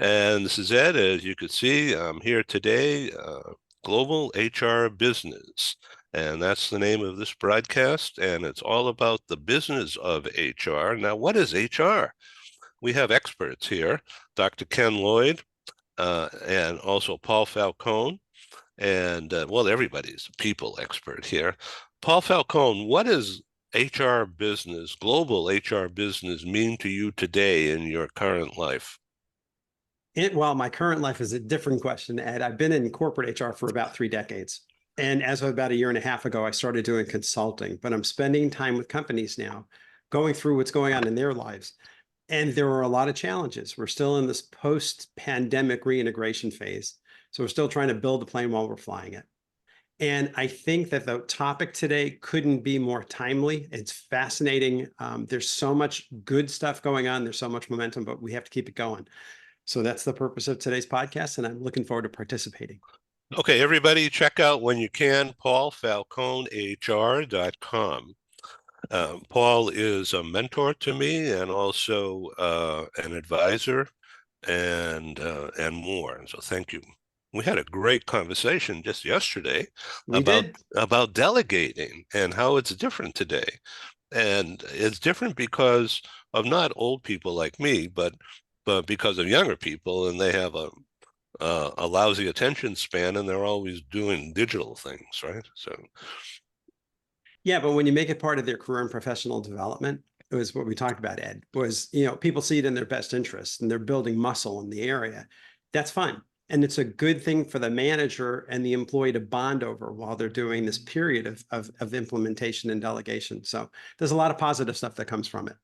And this is Ed. As you can see, I'm here today, Global HR Business. And that's the name of this broadcast. And it's all about the business of HR. Now, what is HR? We have experts here, Dr. Ken Lloyd, and also Paul Falcone. And well, everybody's a people expert here. Paul Falcone, what does HR business, global HR business, mean to you today in your current life? Well, my current life is a different question, Ed. I've been in corporate HR for about 3 decades. And as of about a year and a half ago, I started doing consulting, but I'm spending time with companies now, going through what's going on in their lives. And there are a lot of challenges. We're still in this post-pandemic reintegration phase. So we're still trying to build the plane while we're flying it. And I think that the topic today couldn't be more timely. It's fascinating. There's so much good stuff going on. There's so much momentum, but we have to keep it going. So that's the purpose of today's podcast, and I'm looking forward to participating. Okay, everybody, check out when you can, paulfalconehr.com. Paul is a mentor to me and also an advisor and more. So thank you. We had a great conversation just yesterday We did. about delegating and how it's different today. And it's different because of not old people like me, but because of younger people, and they have a lousy attention span, and they're always doing digital things, right? So Yeah, but when you make it part of their career and professional development, it was what we talked about, Ed, was, people see it in their best interest and they're building muscle in the area. That's fine. And it's a good thing for the manager and the employee to bond over while they're doing this period of implementation and delegation. So there's a lot of positive stuff that comes from it.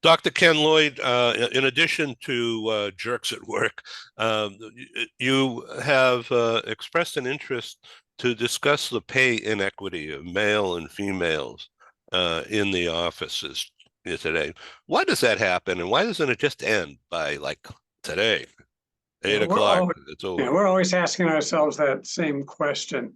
Dr. Ken Lloyd, in addition to jerks at work, you have expressed an interest to discuss the pay inequity of male and females in the offices today. Why does that happen, and why doesn't it just end by like today, 8 o'clock? It's over. We're always asking ourselves that same question.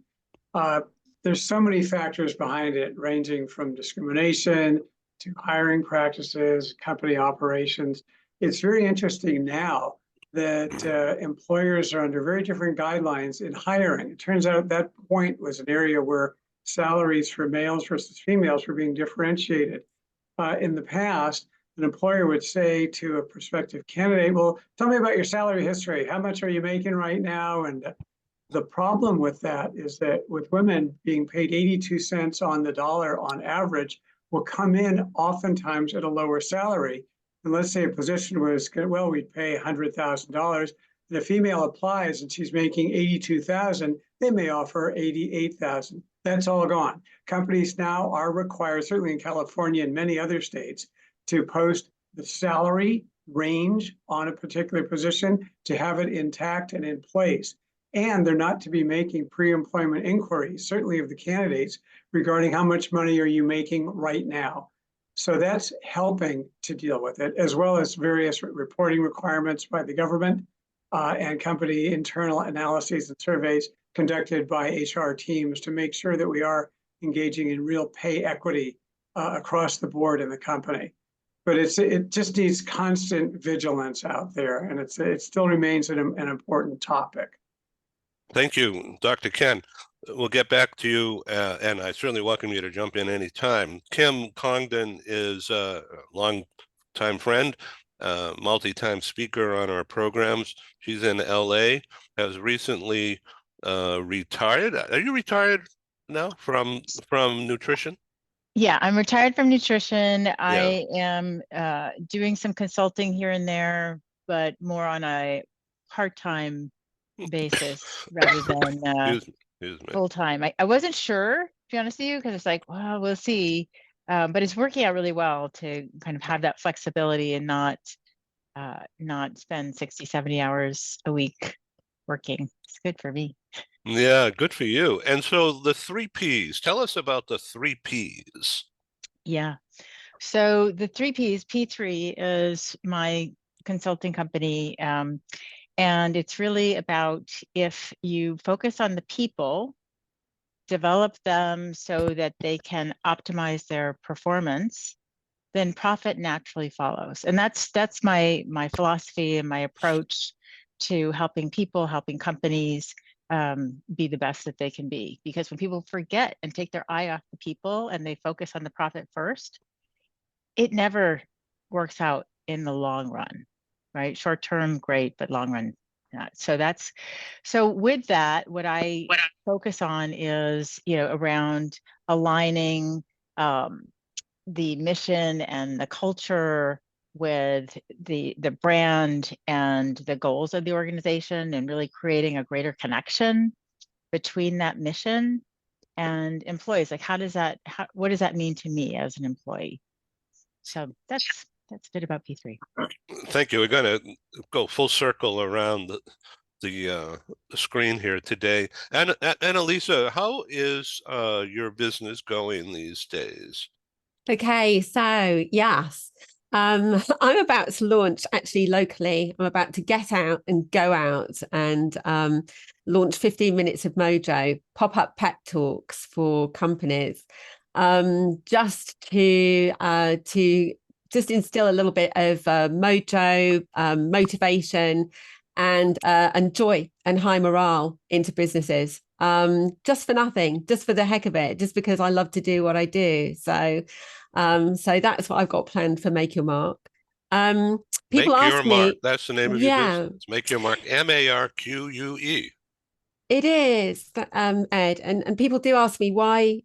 There's so many factors behind it, ranging from discrimination to hiring practices, company operations. It's very interesting now that employers are under very different guidelines in hiring. It turns out that point was an area where salaries for males versus females were being differentiated. In the past, an employer would say to a prospective candidate, well, tell me about your salary history. How much are you making right now? And the problem with that is that with women being paid 82 cents on the dollar on average, will come in oftentimes at a lower salary. And let's say a position was, well, we'd pay $100,000. And a female applies and she's making 82,000, they may offer 88,000. That's all gone. Companies now are required, certainly in California and many other states, to post the salary range on a particular position to have it intact and in place. And they're not to be making pre-employment inquiries, certainly of the candidates, regarding how much money are you making right now. So that's helping to deal with it, as well as various reporting requirements by the government and company internal analyses and surveys conducted by HR teams to make sure that we are engaging in real pay equity across the board in the company. But it just needs constant vigilance out there, and it still remains an important topic. Thank you, Dr. Ken. We'll get back to you, and I certainly welcome you to jump in anytime. Kim Congdon is a long-time friend, multi-time speaker on our programs. She's in LA, has recently retired. Are you retired now from nutrition? Yeah, I'm retired from nutrition. Yeah. I am doing some consulting here and there, but more on a part-time basis rather than full-time. I wasn't sure, to be honest with you, because it's like, well, we'll see. But it's working out really well to kind of have that flexibility and not spend 60, 70 hours a week working. It's good for me. Yeah, good for you. And so the 3 Ps, tell us about the 3 Ps. Yeah. So the 3 Ps, P3 is my consulting company. And it's really about, if you focus on the people, develop them so that they can optimize their performance, then profit naturally follows. And that's my philosophy and my approach to helping people, helping companies be the best that they can be. Because when people forget and take their eye off the people and they focus on the profit first, it never works out in the long run, right? Short term, great, but long run, not. So with that, what I focus on is, around aligning the mission and the culture with the brand and the goals of the organization, and really creating a greater connection between that mission and employees. Like, what does that mean to me as an employee? So that's a bit about P3. Thank you. We're going to go full circle around the screen here today. And Annalisa, how is your business going these days? Okay, so yes, I'm about to launch actually locally. I'm about to get out and go out and launch 15 Minutes of Mojo, pop-up pep talks for companies, just to just instill a little bit of mojo, motivation, and joy and high morale into businesses. Just for nothing, just for the heck of it, just because I love to do what I do. So that's what I've got planned for Make Your Mark. People Make Your ask me, Mark. That's the name of your business. Make Your Mark. MARQUE. it is, Ed, and people do ask me, why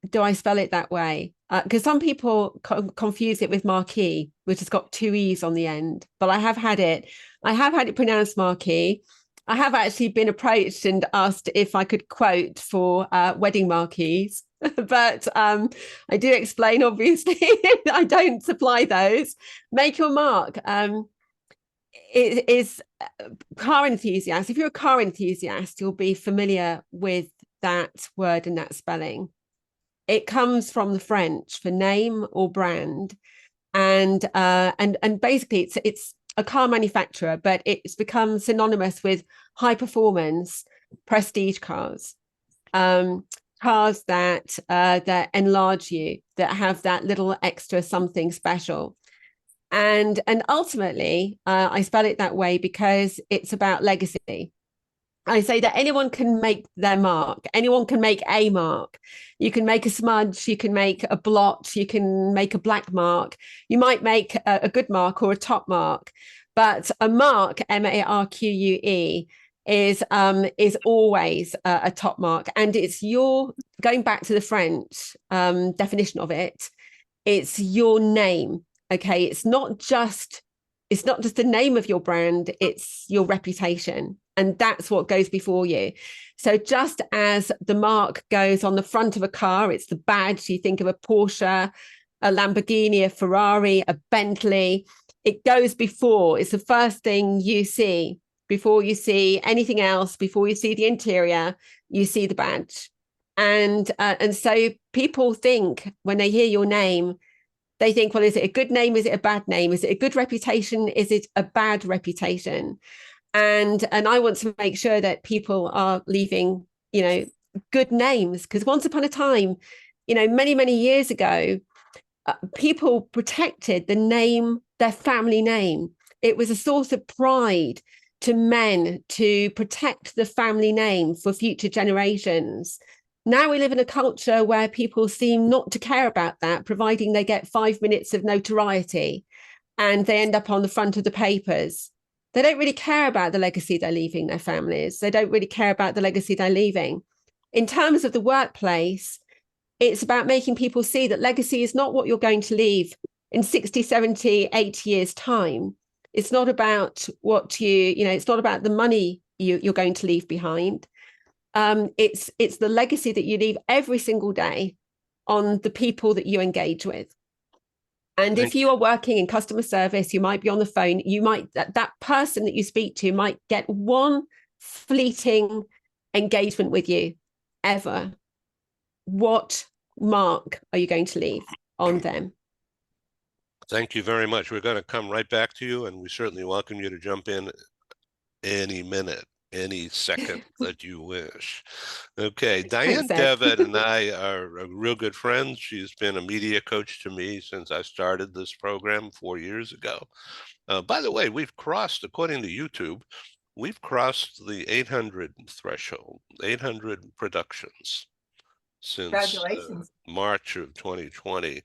do I spell it that way? Because some people confuse it with marquee, which has got two E's on the end. But I have had it pronounced marquee. I have actually been approached and asked if I could quote for wedding marquees. But I do explain, obviously, I don't supply those. Make Your Mark. It is car enthusiast. If you're a car enthusiast, you'll be familiar with that word and that spelling. It comes from the French for name or brand, and basically it's a car manufacturer, but it's become synonymous with high performance prestige cars, cars that enlarge you, that have that little extra something special. And ultimately, I spell it that way because it's about legacy. I say that anyone can make their mark. Anyone can make a mark. You can make a smudge, you can make a blot, you can make a black mark. You might make a good mark or a top mark, but a mark, MARQUE, is always a top mark. And it's going back to the French definition of it, it's your name. Okay, it's not just the name of your brand, it's your reputation. And that's what goes before you. So just as the mark goes on the front of a car, it's the badge. You think of a Porsche, a Lamborghini, a Ferrari, a Bentley. It goes before. It's the first thing you see. Before you see anything else, before you see the interior, you see the badge. And so people think, when they hear your name, they think, well, is it a good name? Is it a bad name? Is it a good reputation? Is it a bad reputation? And I want to make sure that people are leaving, good names, because once upon a time, many, many years ago, people protected the name, their family name. It was a source of pride to men to protect the family name for future generations. Now we live in a culture where people seem not to care about that, providing they get 5 minutes of notoriety and they end up on the front of the papers. They don't really care about the legacy they're leaving their families. They don't really care about the legacy they're leaving. In terms of the workplace, it's about making people see that legacy is not what you're going to leave in 60, 70, 80 years' time. It's not about it's not about the money you're going to leave behind. It's the legacy that you leave every single day on the people that you engage with. And if you are working in customer service, you might be on the phone, that person that you speak to might get one fleeting engagement with you ever. What mark are you going to leave on them? Thank you very much. We're going to come right back to you, and we certainly welcome you to jump in any minute. any second that you wish. Okay, Thanks, Diane Ed. Devitt and I are real good friends. She's been a media coach to me since I started this program 4 years ago. By the way, we've crossed, according to YouTube, we've crossed the 800 threshold, 800 productions since Congratulations. March of 2020,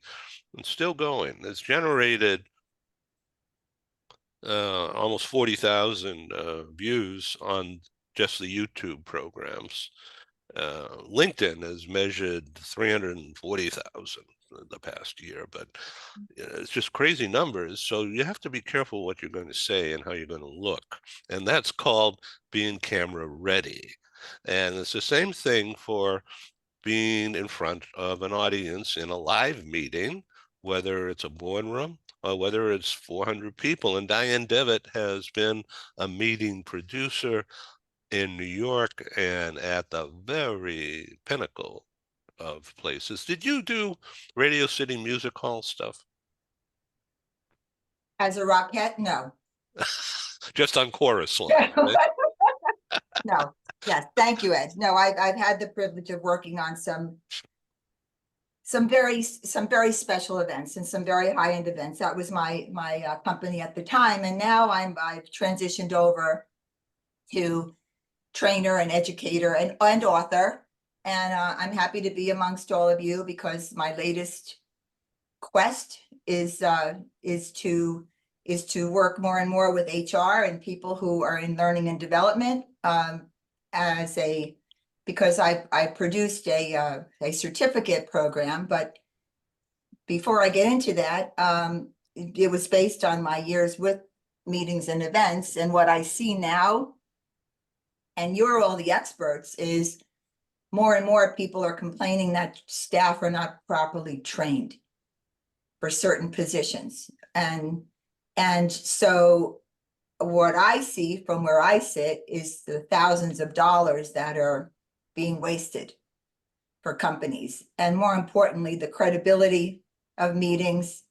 and still going. It's generated almost 40,000 views on just the YouTube programs. LinkedIn has measured 340,000 the past year, but it's just crazy numbers. So you have to be careful what you're going to say and how you're going to look. And that's called being camera ready. And it's the same thing for being in front of an audience in a live meeting, whether it's a boardroom or whether it's 400 people. And Diane Devitt has been a meeting producer in New York and at the very pinnacle of places. Did you do Radio City Music Hall stuff? As a Rockette, no. Just on chorus line, right? No. Yes, thank you, Ed. No, I've had the privilege of working on some very special events and some very high-end events. That was my company at the time, and now I've transitioned over to trainer and educator and author, and I'm happy to be amongst all of you because my latest quest is to work more and more with HR and people who are in learning and development, because I produced a certificate program. But before I get into that, it was based on my years with meetings and events, and what I see now, and you're all the experts, is more and more people are complaining that staff are not properly trained for certain positions. And so what I see from where I sit is the thousands of dollars that are being wasted for companies, and more importantly, the credibility of meetings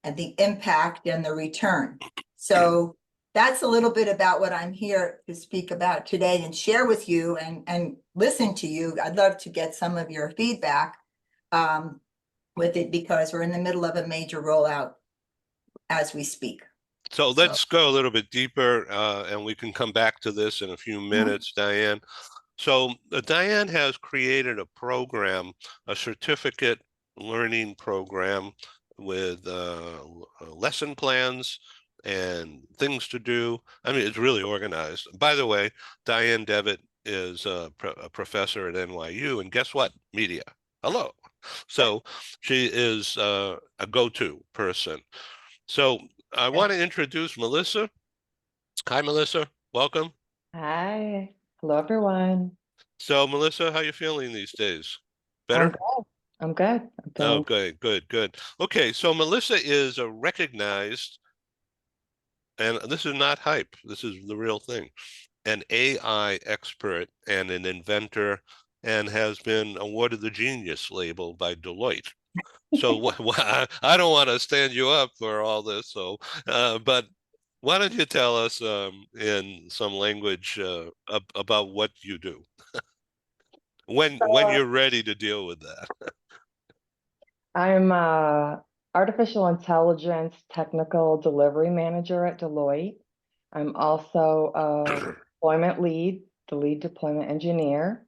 and the impact and the return. So that's a little bit about what I'm here to speak about today and share with you and listen to you. I'd love to get some of your feedback with it, because we're in the middle of a major rollout as we speak. So let's go a little bit deeper, and we can come back to this in a few minutes, Diane. So Diane has created a program, a certificate learning program with lesson plans and things to do. I mean, it's really organized. By the way, Diane Devitt is a professor at NYU, and guess what? Media. Hello. So she is a go-to person. So I want to introduce Melissa. Hi, Melissa. Welcome. Hi. Hello, everyone. So, Melissa, how you feeling these days? I'm Better? good. I'm good. I'm feeling Okay, good. Okay, so Melissa is a recognized, and this is not hype, this is the real thing, an AI expert and an inventor, and has been awarded the Genius label by Deloitte. So I don't want to stand you up for all this, so but why don't you tell us in some language about what you do when you're ready to deal with that? I'm a artificial intelligence technical delivery manager at Deloitte. I'm also a deployment lead, the lead deployment engineer,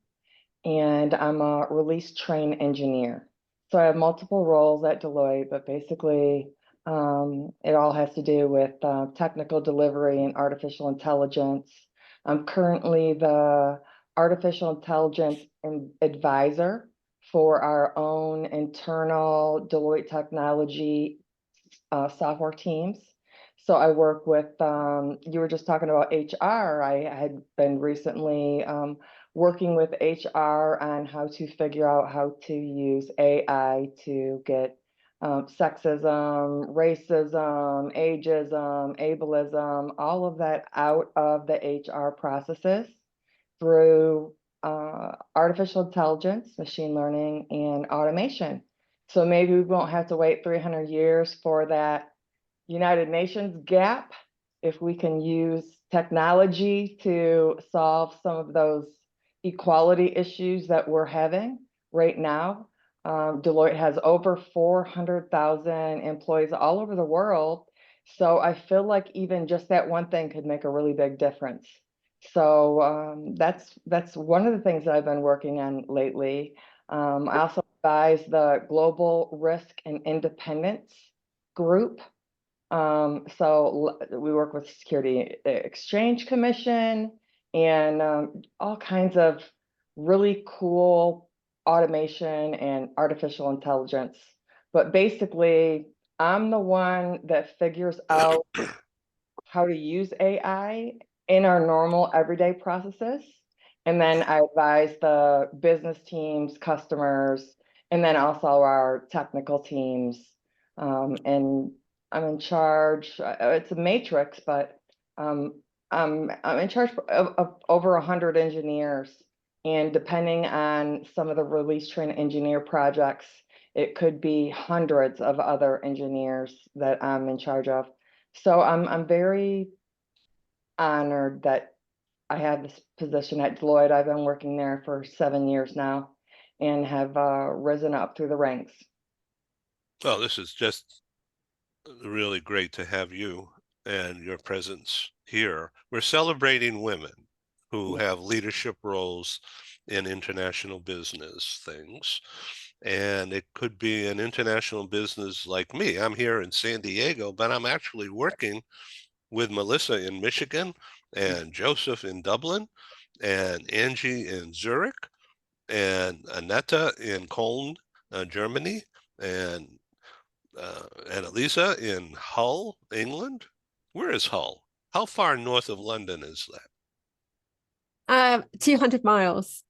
and I'm a release train engineer. So I have multiple roles at Deloitte, but basically it all has to do with technical delivery and artificial intelligence. I'm currently the artificial intelligence advisor for our own internal Deloitte technology software teams. So I work with, you were just talking about HR. I had been recently working with HR on how to figure out how to use AI to get sexism, racism, ageism, ableism, all of that out of the HR processes through artificial intelligence, machine learning, and automation. So maybe we won't have to wait 300 years for that United Nations gap if we can use technology to solve some of those equality issues that we're having right now. Deloitte has over 400,000 employees all over the world. So I feel like even just that one thing could make a really big difference. So that's one of the things that I've been working on lately. I also advise the Global Risk and Independence Group. So we work with Security Exchange Commission and all kinds of really cool automation and artificial intelligence. But basically, I'm the one that figures out how to use AI in our normal everyday processes. And then I advise the business teams, customers, and then also our technical teams. And I'm in charge, it's a matrix, but I'm in charge of over 100 engineers. And depending on some of the release train engineer projects, it could be hundreds of other engineers that I'm in charge of. So I'm very honored that I have this position at Deloitte. I've been working there for 7 years now and have risen up through the ranks. Well, this is just really great to have you and your presence here. We're celebrating women who have leadership roles in international business things. And it could be an international business like me. I'm here in San Diego, but I'm actually working with Melissa in Michigan and Joseph in Dublin and Angie in Zurich and Annetta in Cologne, Germany, and Elisa in Hull, England. Where is Hull? How far north of London is that? 200 miles.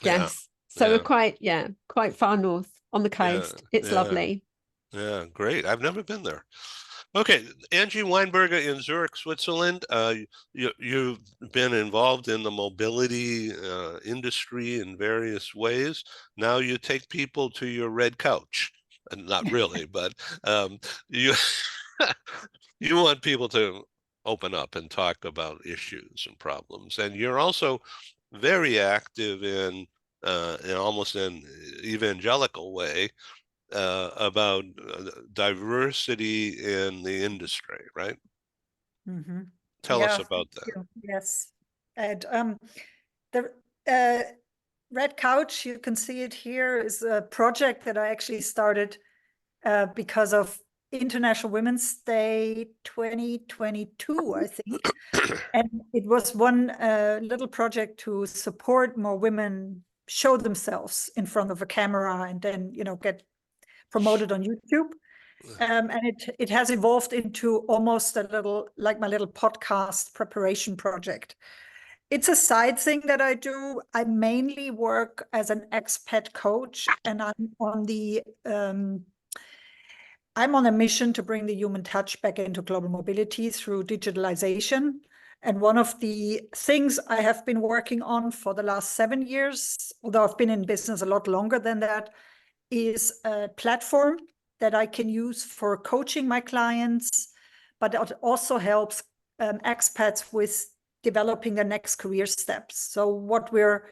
Yeah, Yes. So we're yeah, quite far north on the yeah, coast. It's yeah, lovely. yeah, great. I've never been there. Okay, Angie Weinberger in Zurich, Switzerland. You've been involved in the mobility industry in various ways. Now you take people to your red couch. Not really, but you you want people to open up and talk about issues and problems. And you're also very active in almost an evangelical way about diversity in the industry, right? Mhm. Tell us Yeah, about thank that. you. Yes. And the Red Couch, you can see it here, is a project that I actually started because of International Women's Day 2022, I think. And it was one little project to support more women show themselves in front of a camera and then, you know, get promoted on YouTube. And it has evolved into almost a little, like my little podcast preparation project. It's a side thing that I do. I mainly work as an expat coach, and I'm on a mission to bring the human touch back into global mobility through digitalization. And one of the things I have been working on for the last 7 years, although I've been in business a lot longer than that, is a platform that I can use for coaching my clients, but it also helps expats with developing their next career steps. So what we're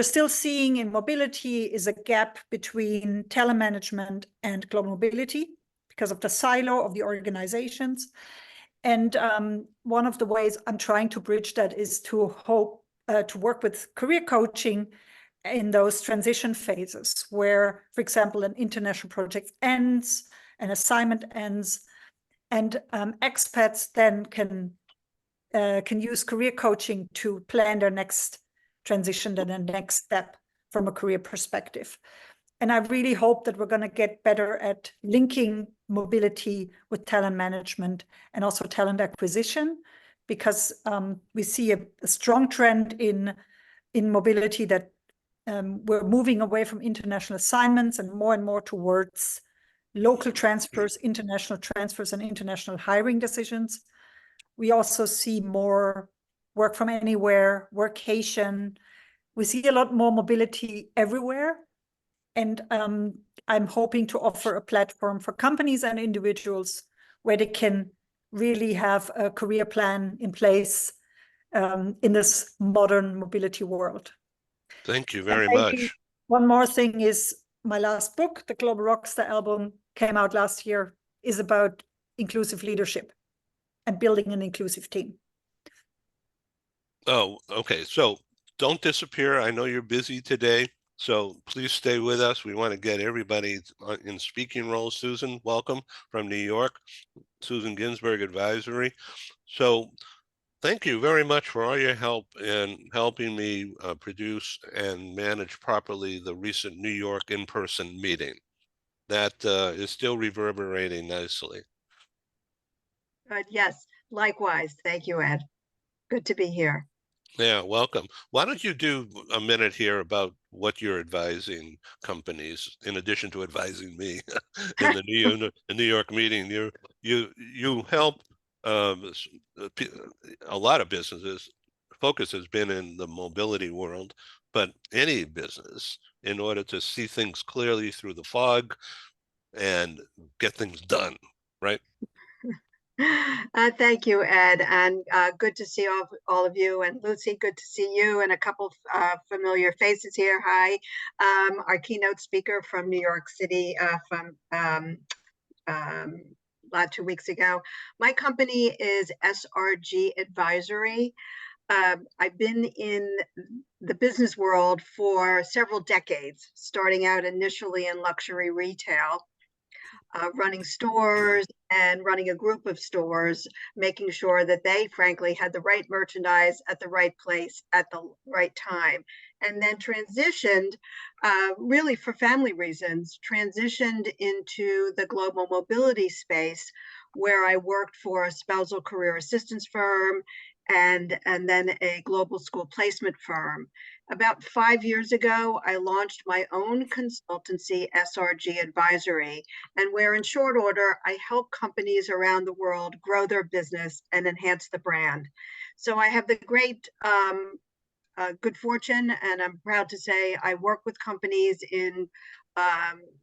still seeing in mobility is a gap between telemanagement and global mobility because of the silo of the organizations. And one of the ways I'm trying to bridge that is to work with career coaching in those transition phases where, for example, an international project ends, an assignment ends, and expats then can use career coaching to plan their next transition and the next step from a career perspective. And I really hope that we're going to get better at linking mobility with talent management and also talent acquisition, because we see a strong trend in mobility that we're moving away from international assignments and more towards local transfers, international transfers, and international hiring decisions. We also see more work from anywhere, workation. We see a lot more mobility everywhere. And I'm hoping to offer a platform for companies and individuals where they can really have a career plan in place in this modern mobility world. Thank you And very maybe much. one more thing is my last book, the Global Rockstar album, came out last year, is about inclusive leadership and building an inclusive team. Oh, okay. So don't disappear. I know you're busy today, so please stay with us. We want to get everybody in speaking roles. Susan, welcome from New York, Susan Ginsburg Advisory. So thank you very much for all your help in helping me produce and manage properly the recent New York in-person meeting. That is still reverberating nicely. Good. Yes, likewise. Thank you, Ed. Good to be here. Yeah, welcome. Why don't you do a minute here about what you're advising companies, in addition to advising me in the New York meeting? You help a lot of businesses. Focus has been in the mobility world, but any business, in order to see things clearly through the fog and get things done, right? Thank you, Ed, and good to see all of you. And Lucy, good to see you, and a couple familiar faces here. Hi, our keynote speaker from New York City from 2 weeks ago. My company is SRG Advisory. I've been in the business world for several decades, starting out initially in luxury retail. Running stores and running a group of stores, making sure that they frankly had the right merchandise at the right place at the right time. And then transitioned, really for family reasons, transitioned into the global mobility space, where I worked for a spousal career assistance firm and then a global school placement firm. About 5 years ago, I launched my own consultancy, SRG Advisory, and where in short order, I help companies around the world grow their business and enhance the brand. So I have the great good fortune, and I'm proud to say I work with companies in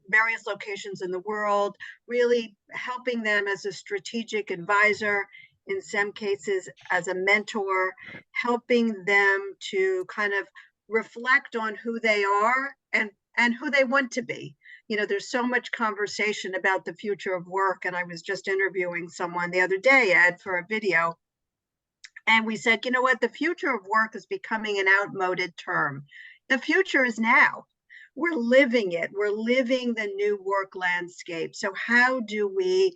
various locations in the world, really helping them as a strategic advisor, in some cases as a mentor, helping them to kind of reflect on who they are and who they want to be. You know, there's so much conversation about the future of work, and I was just interviewing someone the other day, Ed, for a video, and we said, you know what, the future of work is becoming an outmoded term. The future is now. We're living it. We're living the new work landscape. So how do we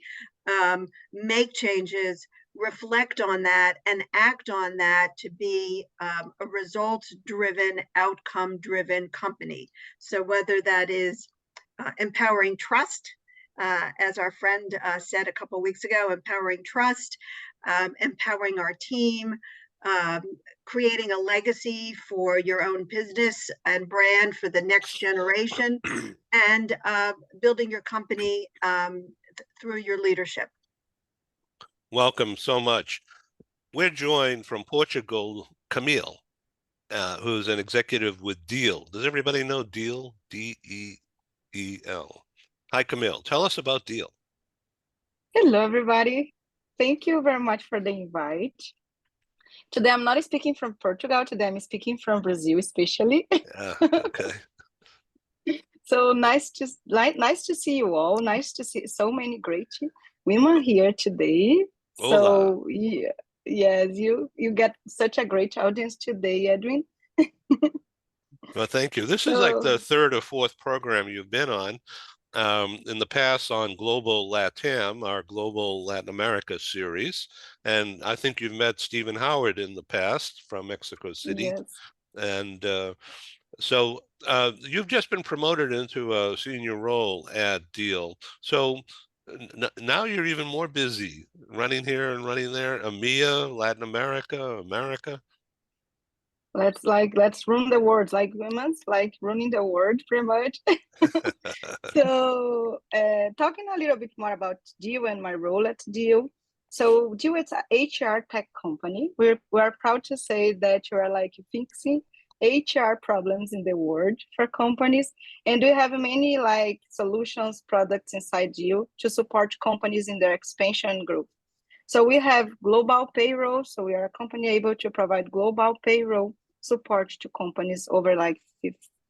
make changes, reflect on that, and act on that to be a results-driven, outcome-driven company? So whether that is empowering trust, as our friend said a couple of weeks ago, empowering trust, empowering our team, creating a legacy for your own business and brand for the next generation, and building your company through your leadership. Welcome so much. We're joined from Portugal, Camille, who's an executive with Deal. Does everybody know Deal? D-E-E-L. Hi, Camille. Tell us about Deal. Hello, everybody. Thank you very much for the invite. Today, I'm not speaking from Portugal. Today, I'm speaking from Brazil, especially. Okay. So nice to see you all. Nice to see so many great women here today. Hola. So yeah, yes, you get such a great audience today, Edwin. Well, thank you. This is like the third or fourth program you've been on. In the past on Global LATAM, our Global Latin America series. And I think you've met Stephen Howard in the past from Mexico City. Yes. And so you've just been promoted into a senior role at Deal. So now you're even more busy running here and running there. EMEA, Latin America, America. Let's run the world, like women's, like running the world pretty much. So talking a little bit more about Deal and my role at Deal. So Deal is an HR tech company. We're proud to say that we are like fixing HR problems in the world for companies. And we have many like solutions, products inside Deal to support companies in their expansion growth. So we have global payroll. So we are a company able to provide global payroll support to companies over like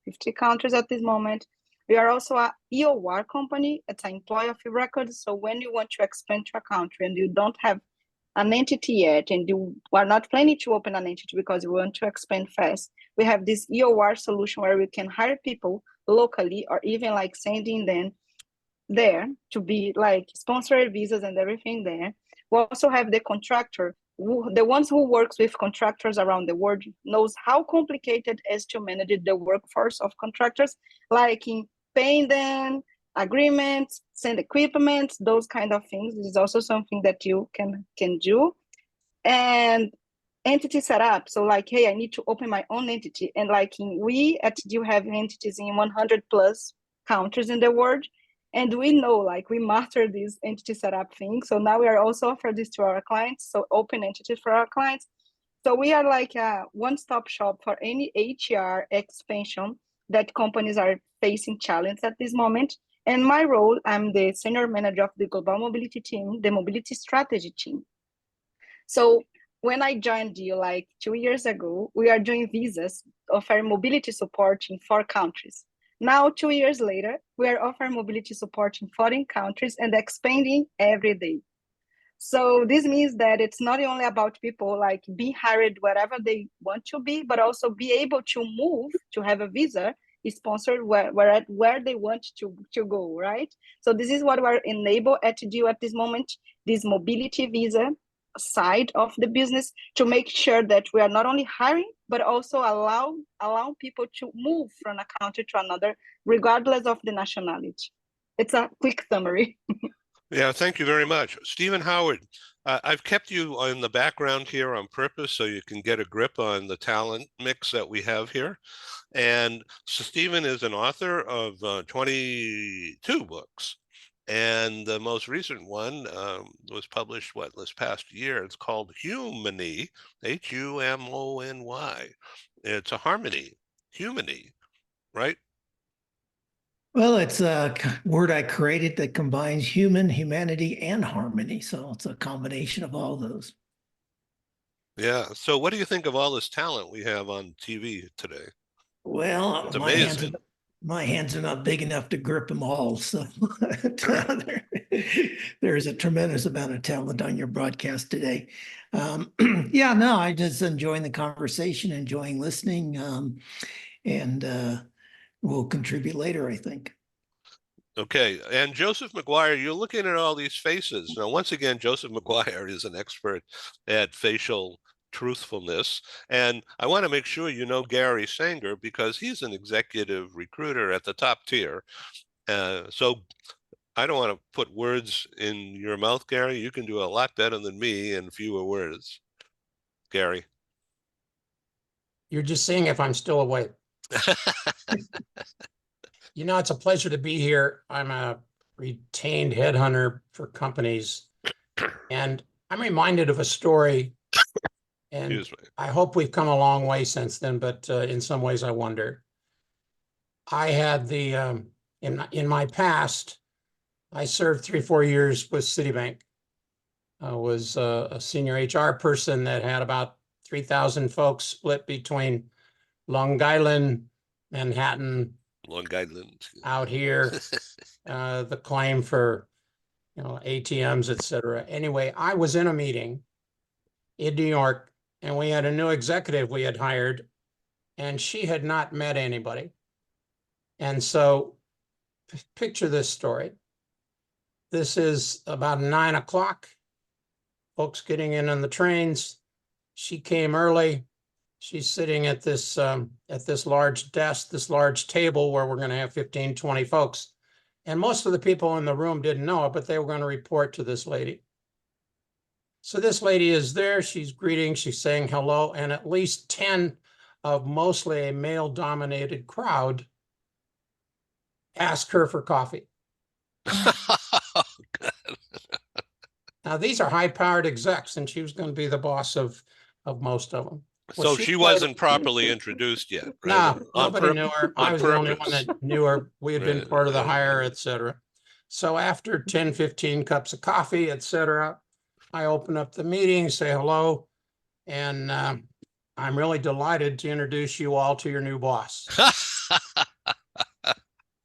50 countries at this moment. We are also a EOR company. It's an employee of record. So when you want to expand to a country and you don't have an entity yet, and you are not planning to open an entity because you want to expand fast, we have this EOR solution where we can hire people locally or even like sending them there to be like sponsored visas and everything there. We also have the contractor, the ones who works with contractors around the world knows how complicated it is to manage the workforce of contractors, like in paying them, agreements, send equipment, those kind of things. This is also something that you can do. And entity setup. So like, hey, I need to open my own entity. And like we at DU have entities in 100 plus countries in the world. And we know, like, we master this entity setup thing. So now we are also offer this to our clients. So open entities for our clients. So we are like a one-stop shop for any HR expansion that companies are facing challenge at this moment. And my role, I'm the senior manager of the global mobility team, the mobility strategy team. So when I joined you like 2 years ago, we are doing visas, offering mobility support in 4 countries. Now, 2 years later, we are offering mobility support in 14 countries and expanding every day. So this means that it's not only about people like being hired wherever they want to be, but also be able to move, to have a visa sponsored where they want to go, right? So this is what we're enabled to do at this moment, this mobility visa side of the business, to make sure that we are not only hiring, but also allow people to move from a country to another, regardless of the nationality. It's a quick summary. Yeah, thank you very much. Stephen Howard, I've kept you in the background here on purpose so you can get a grip on the talent mix that we have here. And so Stephen is an author of 22 books. And the most recent one was published, this past year. It's called Humany, Humony. It's a harmony, humany, right? Well, it's a word I created that combines humanity, and harmony. So it's a combination of all those. Yeah. So what do you think of all this talent we have on TV today? Well, It's amazing. My hands are not big enough to grip them all. So there's a tremendous amount of talent on your broadcast today. Yeah, no, I just enjoying the conversation, enjoying listening, and we'll contribute later, I think. Okay, and Joseph McGuire, you're looking at all these faces. Now, once again, Joseph McGuire is an expert at facial truthfulness. And I want to make sure you know Gary Sanger because he's an executive recruiter at the top tier. So I don't want to put words in your mouth, Gary. You can do a lot better than me in fewer words. Gary. You're just seeing if I'm still awake. You know, it's a pleasure to be here. I'm a retained headhunter for companies, and I'm reminded of a story, and I hope we've come a long way since then, but in some ways I wonder. I had the, in my past, I served 3-4 years with Citibank. I was a senior HR person that had about 3,000 folks split between Long Island, Manhattan, Long Island out here, the claim for, ATMs, et cetera. Anyway, I was in a meeting in New York, and we had a new executive we had hired, and she had not met anybody. And so picture this story. This is about 9 o'clock, folks getting in on the trains. She came early. She's sitting at this large desk, this large table where we're going to have 15, 20 folks. And most of the people in the room didn't know it, but they were going to report to this lady. So this lady is there. She's greeting, she's saying hello, and at least 10 of mostly a male-dominated crowd ask her for coffee. Now, these are high-powered execs, and she was going to be the boss of most of them. So she wasn't properly introduced yet, right? No, nobody knew her. I was the only one that knew her. We had been part of the hire, et cetera. So after 10, 15 cups of coffee, et cetera, I open up the meeting, say hello, and I'm really delighted to introduce you all to your new boss.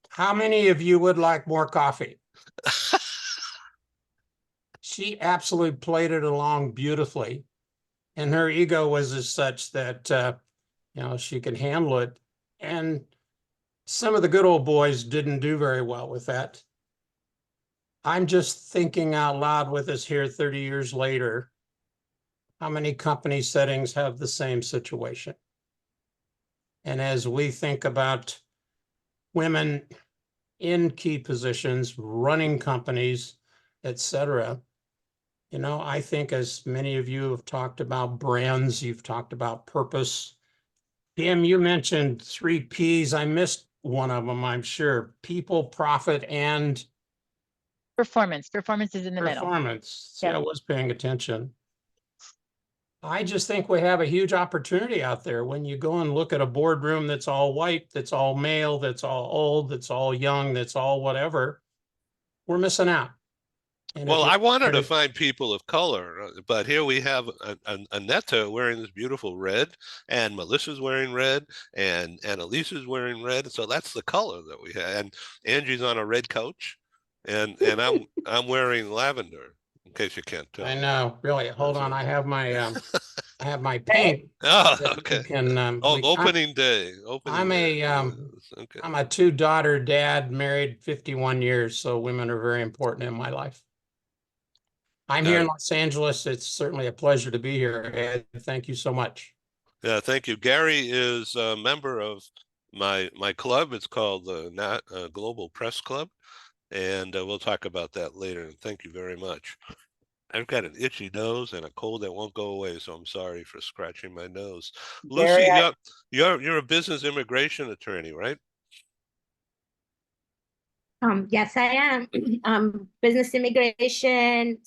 How many of you would like more coffee? She absolutely played it along beautifully. And her ego was as such that, she could handle it. And some of the good old boys didn't do very well with that. I'm just thinking out loud with us here 30 years later, how many company settings have the same situation? And as we think about women in key positions, running companies, et cetera, I think as many of you have talked about brands, you've talked about purpose. Pam, you mentioned 3 Ps. I missed one of them, I'm sure. People, profit, and Performance. Performance is in the middle. performance. See, Yep. I was paying attention. I just think we have a huge opportunity out there when you go and look at a boardroom that's all white, that's all male, that's all old, that's all young, that's all whatever. We're missing out. And Well, if I wanted to you- find people of color, but here we have Annetta wearing this beautiful red, and Melissa's wearing red, and Annalisa's wearing red. So that's the color that we have. And Angie's on a red couch, and I'm wearing lavender. In case you can't tell. I know, really. Hold That's on, it. I have my pink. Oh, that we okay. can, Opening day. Opening I'm day. Okay. I'm a 2-daughter dad, married 51 years, so women are very important in my life. I'm here in Los Angeles. It's certainly a pleasure to be here, Ed. Thank you so much. Yeah, thank you. Gary is a member of my club. It's called the Global Press Club, and we'll talk about that later. And thank you very much. I've got an itchy nose and a cold that won't go away, so I'm sorry for scratching my nose. Lucy, Gary, you're a business immigration attorney, right? Yes, I am. Business immigration,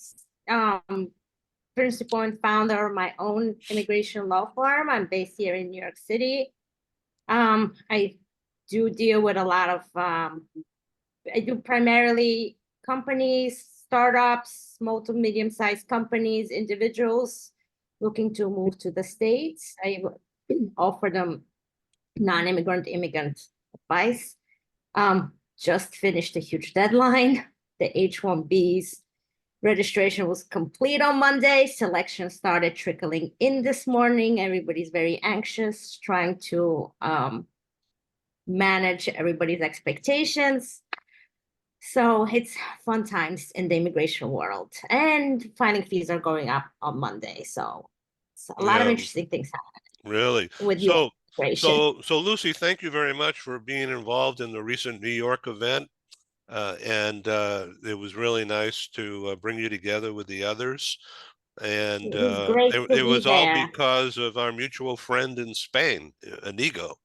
principal and founder of my own immigration law firm. I'm based here in New York City. I do deal with a lot of, I do primarily companies, startups, small to medium-sized companies, individuals looking to move to the States. I offer them non-immigrant, immigrant advice. Just finished a huge deadline. The H-1Bs registration was complete on Monday. Selection started trickling in this morning. Everybody's very anxious, trying to manage everybody's expectations. So it's fun times in the immigration world, and filing fees are going up on Monday. So a lot of interesting things happening. Really? With your immigration. So Lucy, thank you very much for being involved in the recent New York event. And it was really nice to bring you together with the others. And It was great to it was be all there. because of our mutual friend in Spain, Inigo.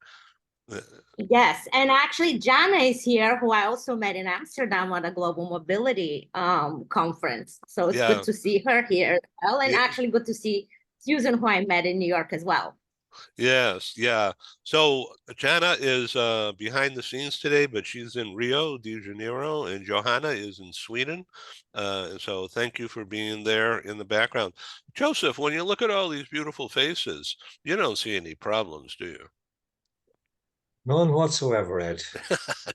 Yes, and actually Jana is here, who I also met in Amsterdam at a global mobility conference. So it's good to see her here as well, and actually good to see Susan, who I met in New York as well. Yes, yeah. So Jana is behind the scenes today, but she's in Rio de Janeiro, and Johanna is in Sweden. And so thank you for being there in the background. Joseph, when you look at all these beautiful faces, you don't see any problems, do you? None whatsoever, Ed.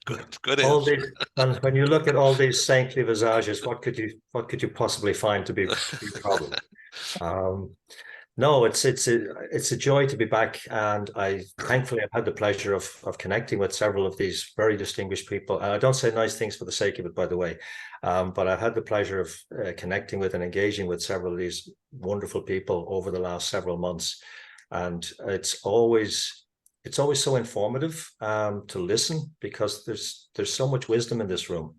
Good All answer. these, and when you look at all these saintly visages, what could you possibly find to be a problem? No, it's a joy to be back, and thankfully I've had the pleasure of connecting with several of these very distinguished people. And I don't say nice things for the sake of it, by the way, but I've had the pleasure of connecting with and engaging with several of these wonderful people over the last several months, and it's always so informative to listen, because there's so much wisdom in this room.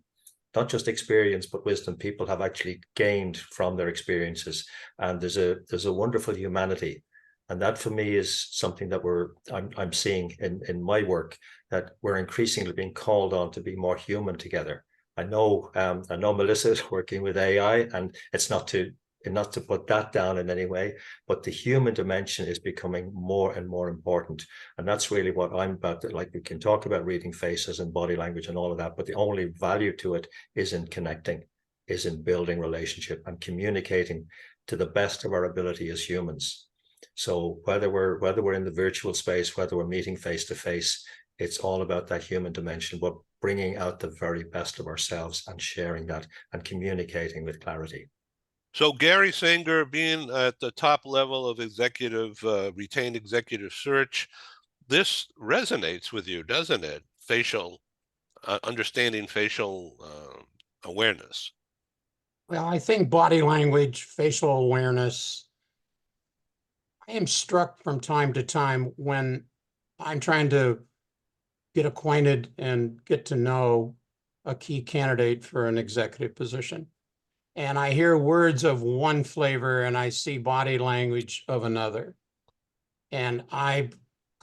Not just experience, but wisdom people have actually gained from their experiences. And there's a wonderful humanity. And that for me is something that I'm seeing in my work, that we're increasingly being called on to be more human together. I know Melissa is working with AI, and it's not to put that down in any way, but the human dimension is becoming more and more important. And that's really what I'm about. Like, we can talk about reading faces and body language and all of that, but the only value to it is in connecting, is in building relationship and communicating to the best of our ability as humans. So whether we're in the virtual space, whether we're meeting face to face, it's all about that human dimension, but bringing out the very best of ourselves and sharing that and communicating with clarity. So Gary Sanger, being at the top level of retained executive search, this resonates with you, doesn't it? Understanding facial awareness. Well, I think body language, facial awareness, I am struck from time to time when I'm trying to get acquainted and get to know a key candidate for an executive position. And I hear words of one flavor and I see body language of another. And I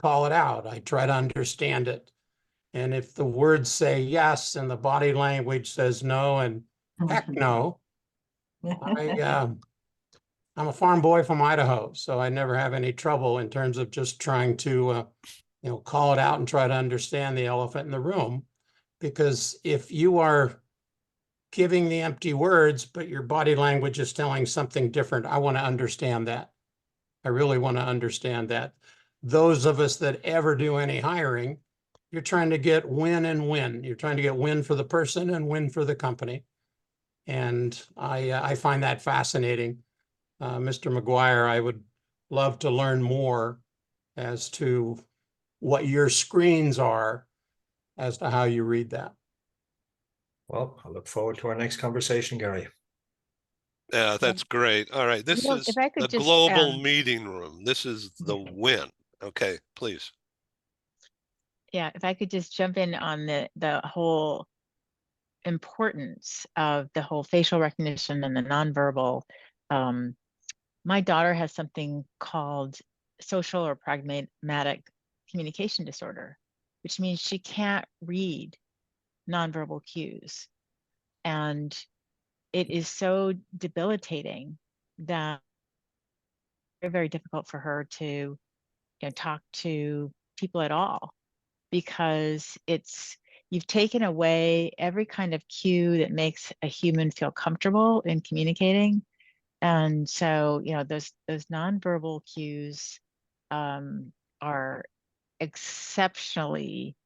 call it out. I try to understand it. And if the words say yes and the body language says no and heck no, I'm a farm boy from Idaho, so I never have any trouble in terms of just trying to, call it out and try to understand the elephant in the room. Because if you are giving the empty words, but your body language is telling something different, I want to understand that. I really want to understand that. Those of us that ever do any hiring, you're trying to get win and win. You're trying to get win for the person and win for the company. And I find that fascinating. Mr. McGuire, I would love to learn more as to what your screens are as to how you read that. Well, I look forward to our next conversation, Gary. Yeah, that's great. All right, this is if I could the just, global meeting room. This is the win. Okay, please. Yeah, if I could just jump in on the whole importance of the whole facial recognition and the nonverbal. My daughter has something called social or pragmatic communication disorder, which means she can't read nonverbal cues. And it is so debilitating that it's very difficult for her to talk to people at all, because you've taken away every kind of cue that makes a human feel comfortable in communicating. And so, those nonverbal cues are exceptionally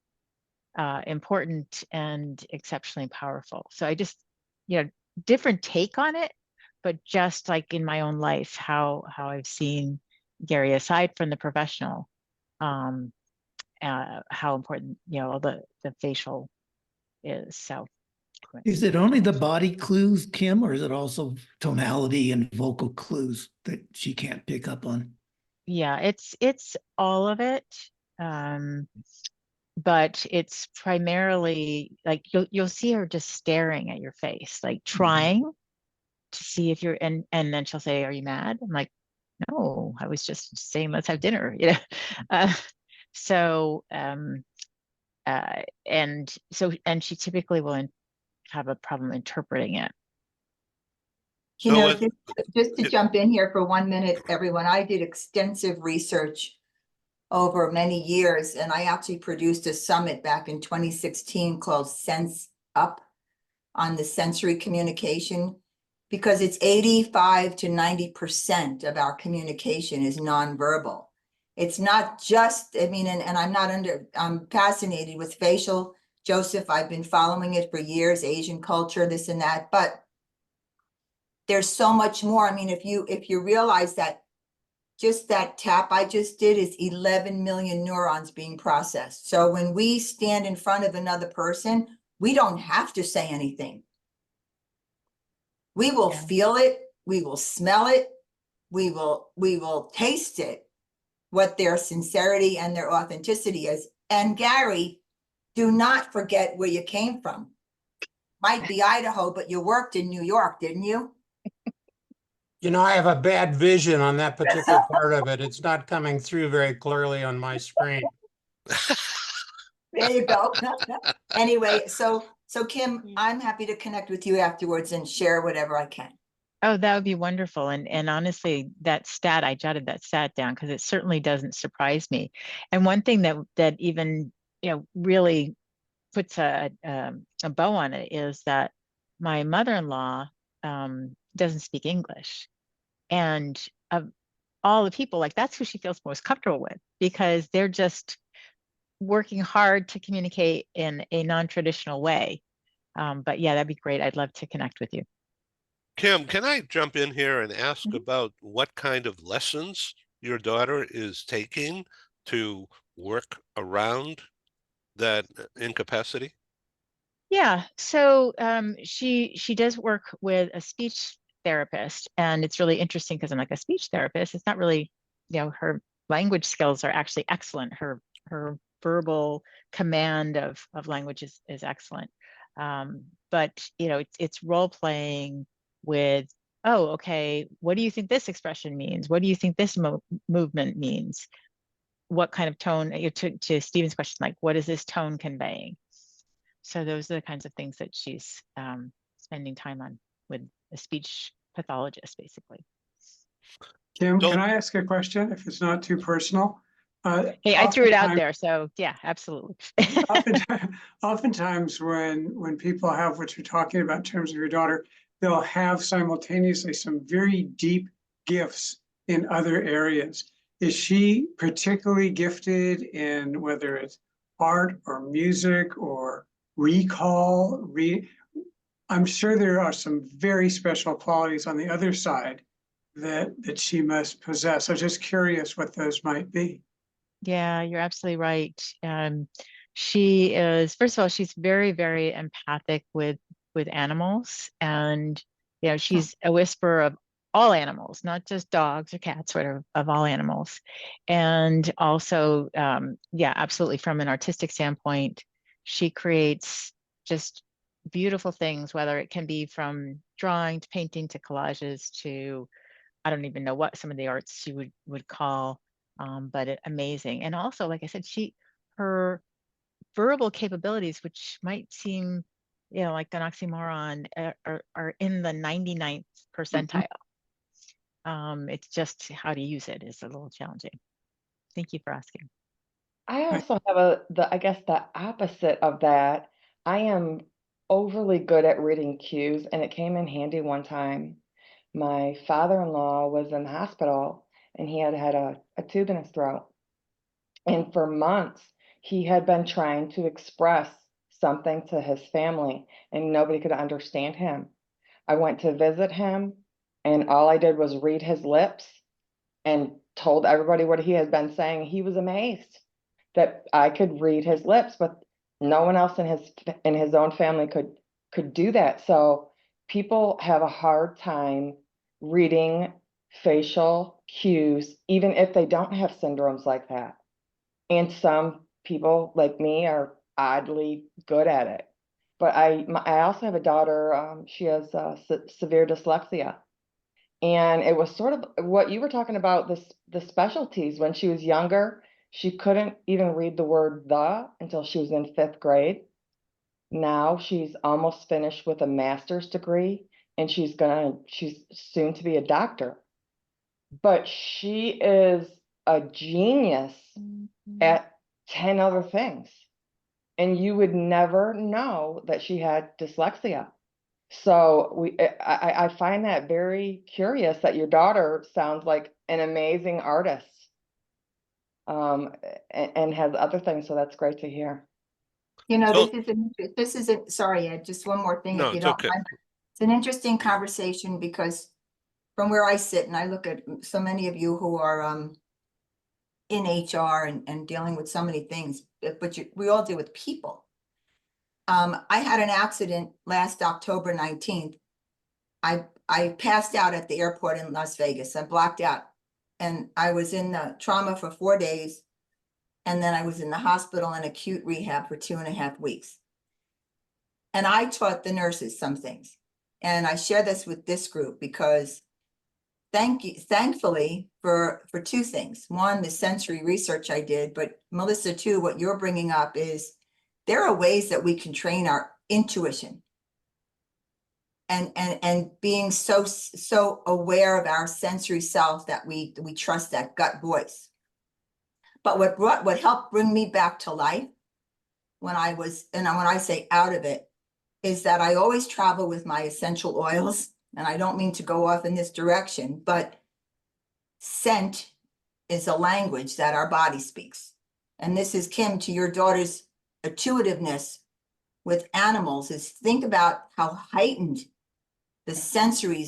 important and exceptionally powerful. So I just, different take on it, but just like in my own life, how I've seen Gary, aside from the professional, how important, the facial is. So is it only the body clues, Kim, or is it also tonality and vocal clues that she can't pick up on? Yeah, it's all of it. But it's primarily like you'll see her just staring at your face, like trying to see if you're, and then she'll say, "Are you mad?" I'm like, "No, I was just saying let's have dinner," So and she typically will have a problem interpreting it. Just to jump in here for 1 minute, everyone, I did extensive research over many years, and I actually produced a summit back in 2016 called Sense Up on the sensory communication, because it's 85 to 90% of our communication is nonverbal. It's not just, and I'm fascinated with facial. Joseph, I've been following it for years, Asian culture, this and that, but there's so much more. If you realize that just that tap I just did is 11 million neurons being processed. So when we stand in front of another person, we don't have to say anything. We will feel it, we will smell it, we will taste it, what their sincerity and their authenticity is. And Gary, do not forget where you came from. Might be Idaho, but you worked in New York, didn't you? I have a bad vision on that particular part of it. It's not coming through very clearly on my screen. There you go. Anyway, so Kim, I'm happy to connect with you afterwards and share whatever I can. Oh, that would be wonderful. And honestly, that stat, I jotted that stat down because it certainly doesn't surprise me. And one thing that even, really puts a bow on it is that my mother-in-law doesn't speak English. And of all the people, like that's who she feels most comfortable with, because they're just working hard to communicate in a non-traditional way. But yeah, that'd be great. I'd love to connect with you. Kim, can I jump in here and ask Mhm. about what kind of lessons your daughter is taking to work around that incapacity? Yeah, so she does work with a speech therapist, and it's really interesting because I'm like a speech therapist. It's not really, her language skills are actually excellent. Her verbal command of language is excellent. But it's role playing with, oh, okay, what do you think this expression means? What do you think this movement means? What kind of tone, to Stephen's question, like what is this tone conveying? So those are the kinds of things that she's spending time on with a speech pathologist, basically. Kim, So, can I ask a question if it's not too personal? Hey, I threw it out Oftentimes- there, so yeah, absolutely. Oftentimes when people have what you're talking about in terms of your daughter, they'll have simultaneously some very deep gifts in other areas. Is she particularly gifted in whether it's art or music or recall? I'm sure there are some very special qualities on the other side that she must possess. I'm just curious what those might be. Yeah, you're absolutely right. She is, first of all, she's very, very empathic with animals, and she's a whisperer of all animals, not just dogs or cats, whatever, of all animals. And also, yeah, absolutely, from an artistic standpoint, she creates just beautiful things, whether it can be from drawing to painting to collages to, I don't even know what some of the arts she would call, but amazing. And also, like I said, her verbal capabilities, which might seem, like an oxymoron, are in the 99th percentile. It's just how to use it is a little challenging. Thank you for asking. I also have I guess the opposite of that. I am overly good at reading cues, and it came in handy one time. My father-in-law was in the hospital and he had a tube in his throat. And for months, he had been trying to express something to his family and nobody could understand him. I went to visit him and all I did was read his lips and told everybody what he had been saying. He was amazed that I could read his lips, but no one else in his own family could do that. So people have a hard time reading facial cues, even if they don't have syndromes like that. And some people like me are oddly good at it. But I also have a daughter, she has severe dyslexia. And it was sort of what you were talking about, the specialties. When she was younger, she couldn't even read the word the until she was in 5th grade. Now she's almost finished with a master's degree and she's soon to be a doctor. But she is a genius at 10 other things. And you would never know that she had dyslexia. So I find that very curious that your daughter sounds like an amazing artist, and has other things. So that's great to hear. You know, So- this isn't, sorry, Ed, just one more thing No, if you it's don't okay. mind. It's an interesting conversation because from where I sit and I look at so many of you who are in HR and dealing with so many things, but we all deal with people. I had an accident last October 19th. I passed out at the airport in Las Vegas. I blacked out and I was in the trauma for 4 days. And then I was in the hospital in acute rehab for 2.5 weeks. And I taught the nurses some things. And I share this with this group because thankfully for 2 things. One, the sensory research I did, but Melissa too, what you're bringing up is there are ways that we can train our intuition and being so aware of our sensory self that we trust that gut voice. But what helped bring me back to life when I say out of it, is that I always travel with my essential oils and I don't mean to go off in this direction, but scent is a language that our body speaks. And this is, Kim, to your daughter's intuitiveness with animals, is think about how heightened the sensory,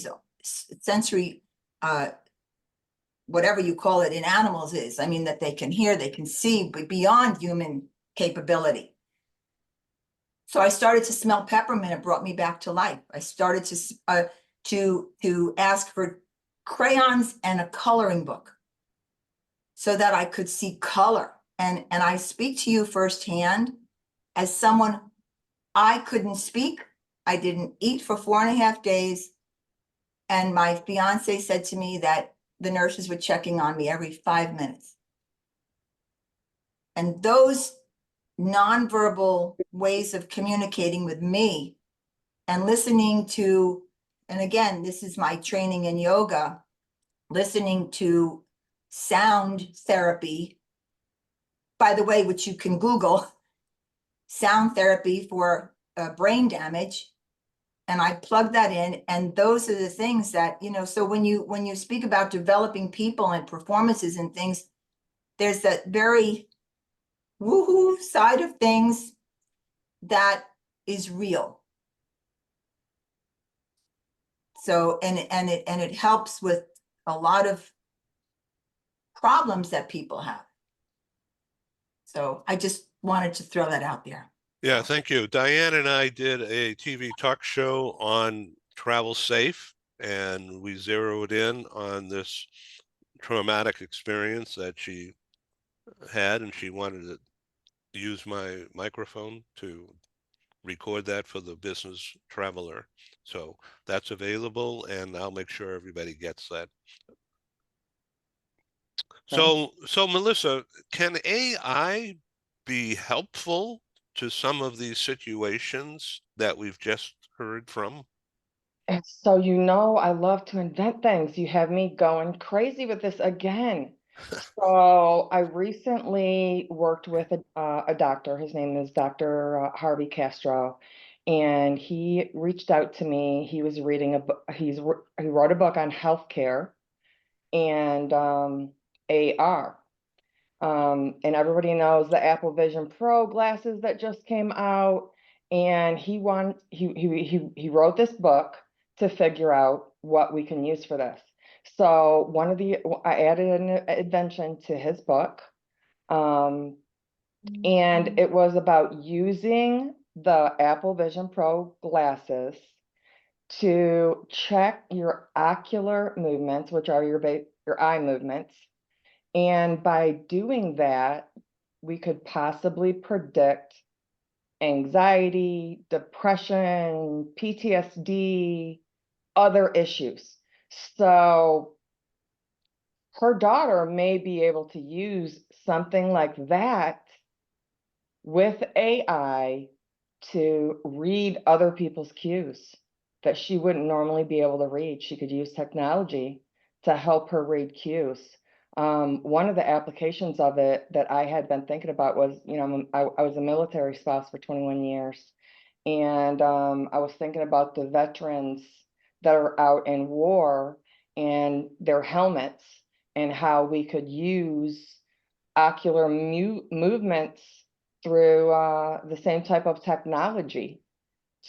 whatever you call it in animals is. I mean, that they can hear, they can see, but beyond human capability. So I started to smell peppermint. It brought me back to life. I started to ask for crayons and a coloring book so that I could see color. And I speak to you firsthand as someone, I couldn't speak. I didn't eat for 4.5 days. And my fiance said to me that the nurses were checking on me every 5 minutes. And those nonverbal ways of communicating with me and listening to, and again, this is my training in yoga, listening to sound therapy, by the way, which you can Google, sound therapy for brain damage. And I plug that in, and those are the things that, you know, so when you speak about developing people and performances and things, there's that very woohoo side of things that is real. So, and it helps with a lot of problems that people have. So I just wanted to throw that out there. Yeah, thank you. Diane and I did a TV talk show on travel safe, and we zeroed in on this traumatic experience that she had, and she wanted to use my microphone to record that for the business traveler. So that's available, and I'll make sure everybody gets that. So Melissa, can AI be helpful to some of these situations that we've just heard from? So, you know, I love to invent things. You have me going crazy with this again. So I recently worked with a doctor. His name is Dr. Harvey Castro, and he reached out to me. He was reading a book. He wrote a book on healthcare and AR. And everybody knows the Apple Vision Pro glasses that just came out. And he wrote this book to figure out what we can use for this. So I added an invention to his book. And it was about using the Apple Vision Pro glasses to check your ocular movements, which are your eye movements. And by doing that, we could possibly predict anxiety, depression, PTSD, other issues. So her daughter may be able to use something like that with AI to read other people's cues that she wouldn't normally be able to read. She could use technology to help her read cues. One of the applications of it that I had been thinking about was, you know, I was a military spouse for 21 years. And I was thinking about the veterans that are out in war and their helmets, and how we could use ocular movements through the same type of technology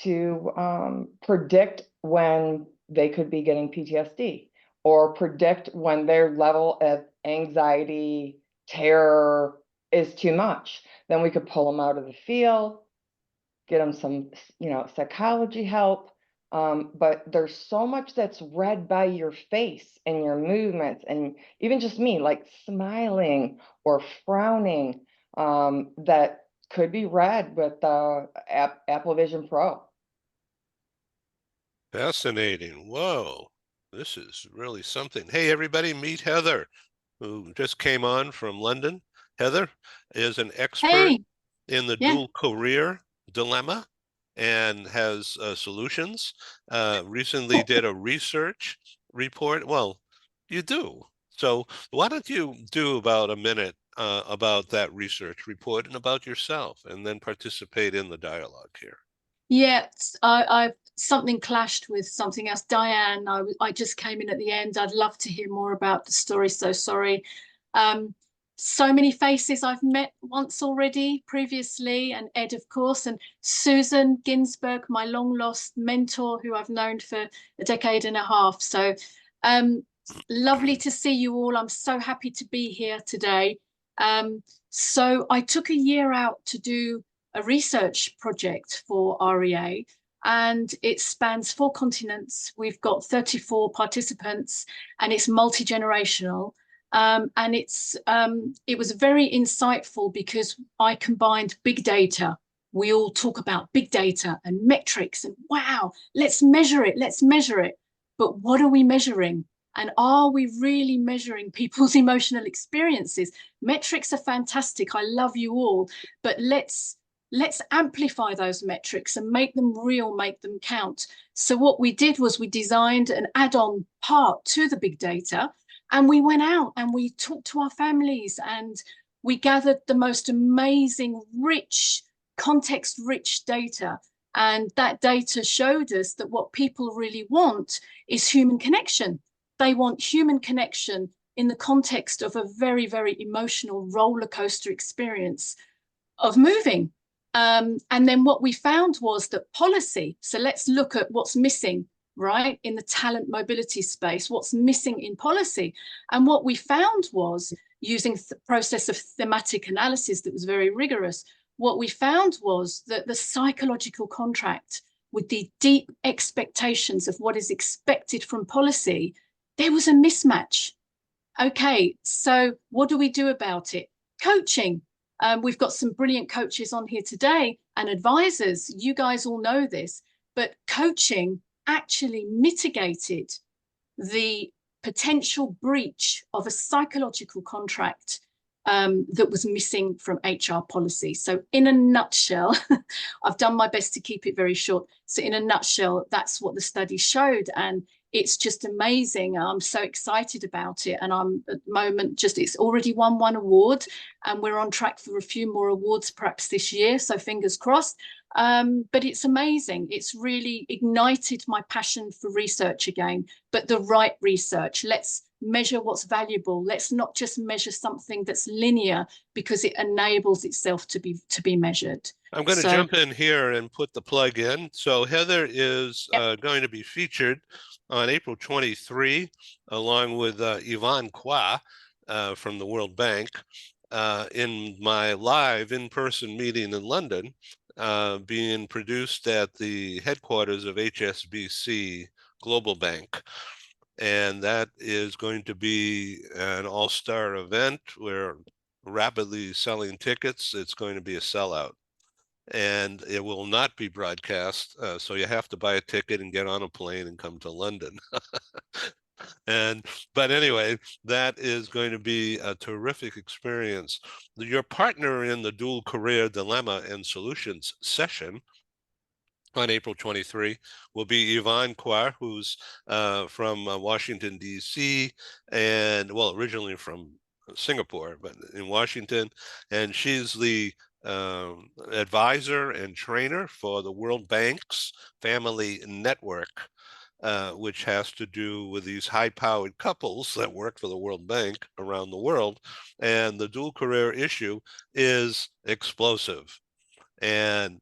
to predict when they could be getting PTSD, or predict when their level of anxiety, terror is too much. Then we could pull them out of the field, get them some, you know, psychology help. But there's so much that's read by your face and your movements, and even just me, like smiling or frowning, that could be read with Apple Vision Pro. Fascinating. Whoa, this is really something. Hey, everybody, meet Heather, who just came on from London. Heather is an expert in the dual career dilemma and has solutions. Recently did a research report. Well, you do. So why don't you do about a minute about that research report and about yourself, and then participate in the dialogue here. Yes, something clashed with something else. Diane, I just came in at the end. I'd love to hear more about the story. So sorry. So many faces I've met once already previously, and Ed, of course, and Susan Ginsberg, my long lost mentor who I've known for a decade and a half. So lovely to see you all. I'm so happy to be here today. So I took a year out to do a research project for REA, and it spans 4 continents. We've got 34 participants, and it's multi-generational. And it was very insightful because I combined big data. We all talk about big data and metrics, and wow, let's measure it, let's measure it. But what are we measuring? And are we really measuring people's emotional experiences? Metrics are fantastic. I love you all, but let's amplify those metrics and make them real, make them count. So what we did was we designed an add-on part to the big data, and we went out and we talked to our families, and we gathered the most amazing, rich, context-rich data. And that data showed us that what people really want is human connection. They want human connection in the context of a very, very emotional roller coaster experience of moving. And then what we found was that policy, so let's look at what's missing, right, in the talent mobility space, what's missing in policy. And what we found was, using the process of thematic analysis that was very rigorous, what we found was that the psychological contract with the deep expectations of what is expected from policy, there was a mismatch. Okay, so what do we do about it? Coaching. We've got some brilliant coaches on here today and advisors. You guys all know this, but coaching actually mitigated the potential breach of a psychological contract that was missing from HR policy. So in a nutshell, I've done my best to keep it very short. So in a nutshell, that's what the study showed. And it's just amazing. I'm so excited about it. And I'm at the moment it's already won 1 award, and we're on track for a few more awards perhaps this year. So fingers crossed. But it's amazing. It's really ignited my passion for research again, but the right research. Let's measure what's valuable. Let's not just measure something that's linear because it enables itself to be measured. I'm going to jump in here and put the plug in. So Heather is going to be featured on April 23, along with Yvonne Kwa from the World Bank, in my live in-person meeting in London, being produced at the headquarters of HSBC Global Bank. And that is going to be an all-star event. We're rapidly selling tickets. It's going to be a sellout. And it will not be broadcast, so you have to buy a ticket and get on a plane and come to London. But anyway, that is going to be a terrific experience. Your partner in the Dual Career Dilemma and Solutions session on April 23 will be Yvonne Kwa, who's from Washington, D.C., and well, originally from Singapore, but in Washington, and she's the advisor and trainer for the World Bank's Family Network, which has to do with these high-powered couples that work for the World Bank around the world. And the dual career issue is explosive and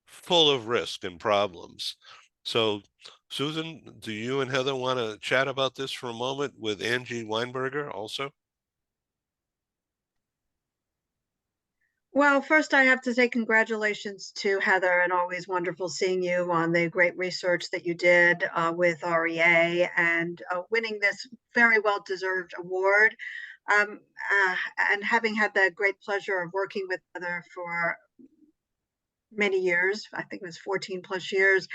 full of risk and problems. So, Susan, do you and Heather want to chat about this for a moment with Angie Weinberger also? Well, first I have to say congratulations to Heather, and always wonderful seeing you on the great research that you did with REA, and winning this very well-deserved award. And having had the great pleasure of working with Heather for many years, I think it was 14 plus years,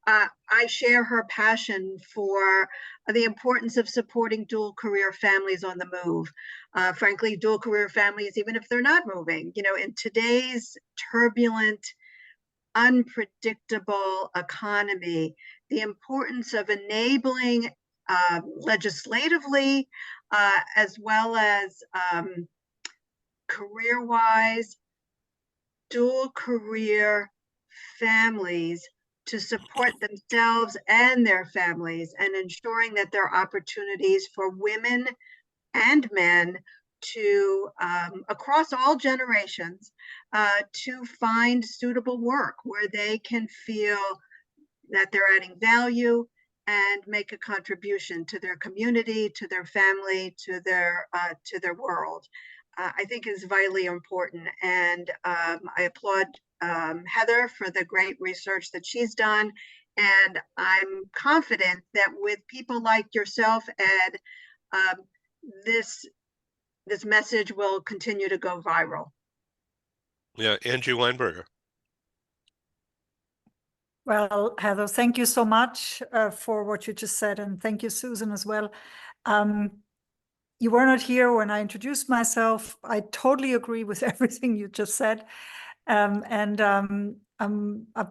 I share her passion for the importance of supporting dual career families on the move. Frankly, dual career families, even if they're not moving, in today's turbulent, unpredictable economy, the importance of enabling legislatively, as well as career-wise, dual career families to support themselves and their families, and ensuring that there are opportunities for women and men to, across all generations, to find suitable work where they can feel that they're adding value and make a contribution to their community, to their family, to their world. I think is vitally important, and I applaud Heather for the great research that she's done, and I'm confident that with people like yourself, Ed, this message will continue to go viral. Yeah, Angie Weinberger. Well, Heather, thank you so much for what you just said, and thank you, Susan, as well. You were not here when I introduced myself. I totally agree with everything you just said. I've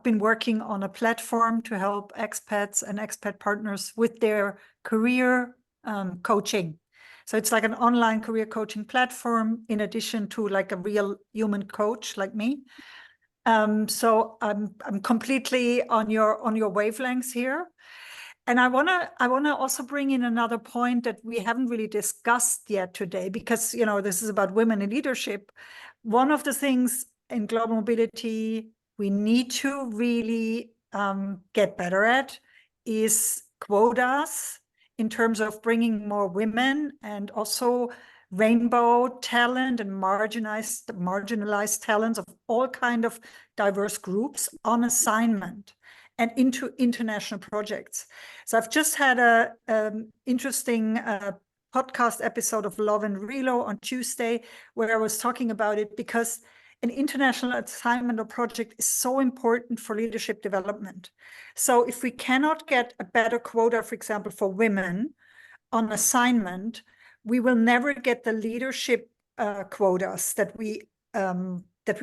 been working on a platform to help expats and expat partners with their career coaching. So it's like an online career coaching platform in addition to like a real human coach like me. So I'm completely on your wavelengths here. And I wanna also bring in another point that we haven't really discussed yet today, because this is about women in leadership. One of the things in global mobility we need to really get better at is quotas in terms of bringing more women and also rainbow talent and marginalized talents of all kind of diverse groups on assignment and into international projects. So I've just had a interesting podcast episode of Love and Relo on Tuesday where I was talking about it, because an international assignment or project is so important for leadership development. So if we cannot get a better quota, for example, for women on assignment, we will never get the leadership quotas that we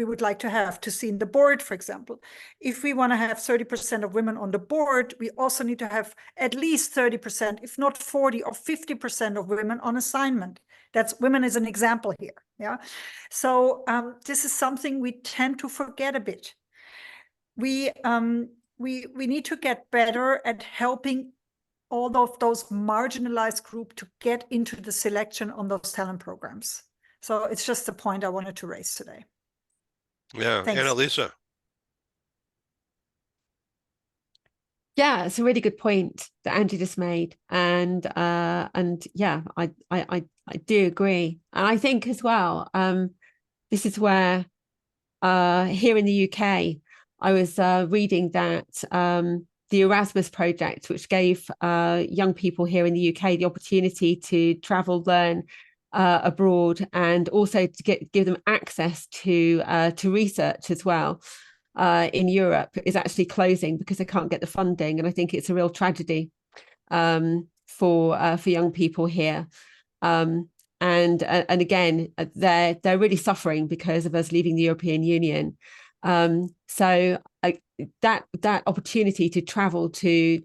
would like to have to see in the board, for example. If we want to have 30% of women on the board, we also need to have at least 30%, if not 40 or 50% of women on assignment. That's women as an example here. Yeah. So this is something we tend to forget a bit. We need to get better at helping all of those marginalized groups to get into the selection on those talent programs. So it's just a point I wanted to raise today. Yeah, Thanks. Annalisa. Yeah, it's a really good point that Andy just made, and yeah, I do agree, and I think as well, this is where here in the UK, I was reading that the Erasmus project, which gave young people here in the UK the opportunity to travel, learn abroad, and also to give them access to research as well in Europe, is actually closing because they can't get the funding, and I think it's a real tragedy for young people here. And again, they're really suffering because of us leaving the European Union. So that opportunity to travel to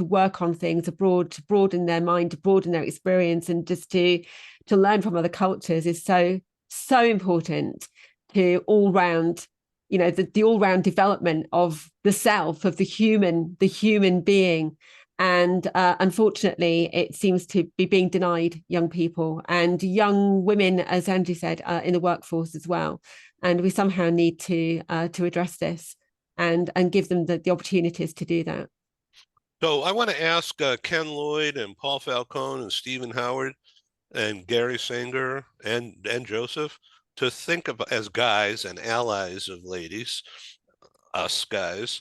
work on things abroad, to broaden their mind, to broaden their experience, and just to learn from other cultures is so important to all round, the all round development of the self, of the human being. And unfortunately, it seems to be being denied young people and young women, as Angie said, in the workforce as well. And we somehow need to address this and give them the opportunities to do that. So I want to ask Ken Lloyd and Paul Falcone and Stephen Howard and Gary Sanger and Joseph to think of, as guys and allies of ladies, us guys,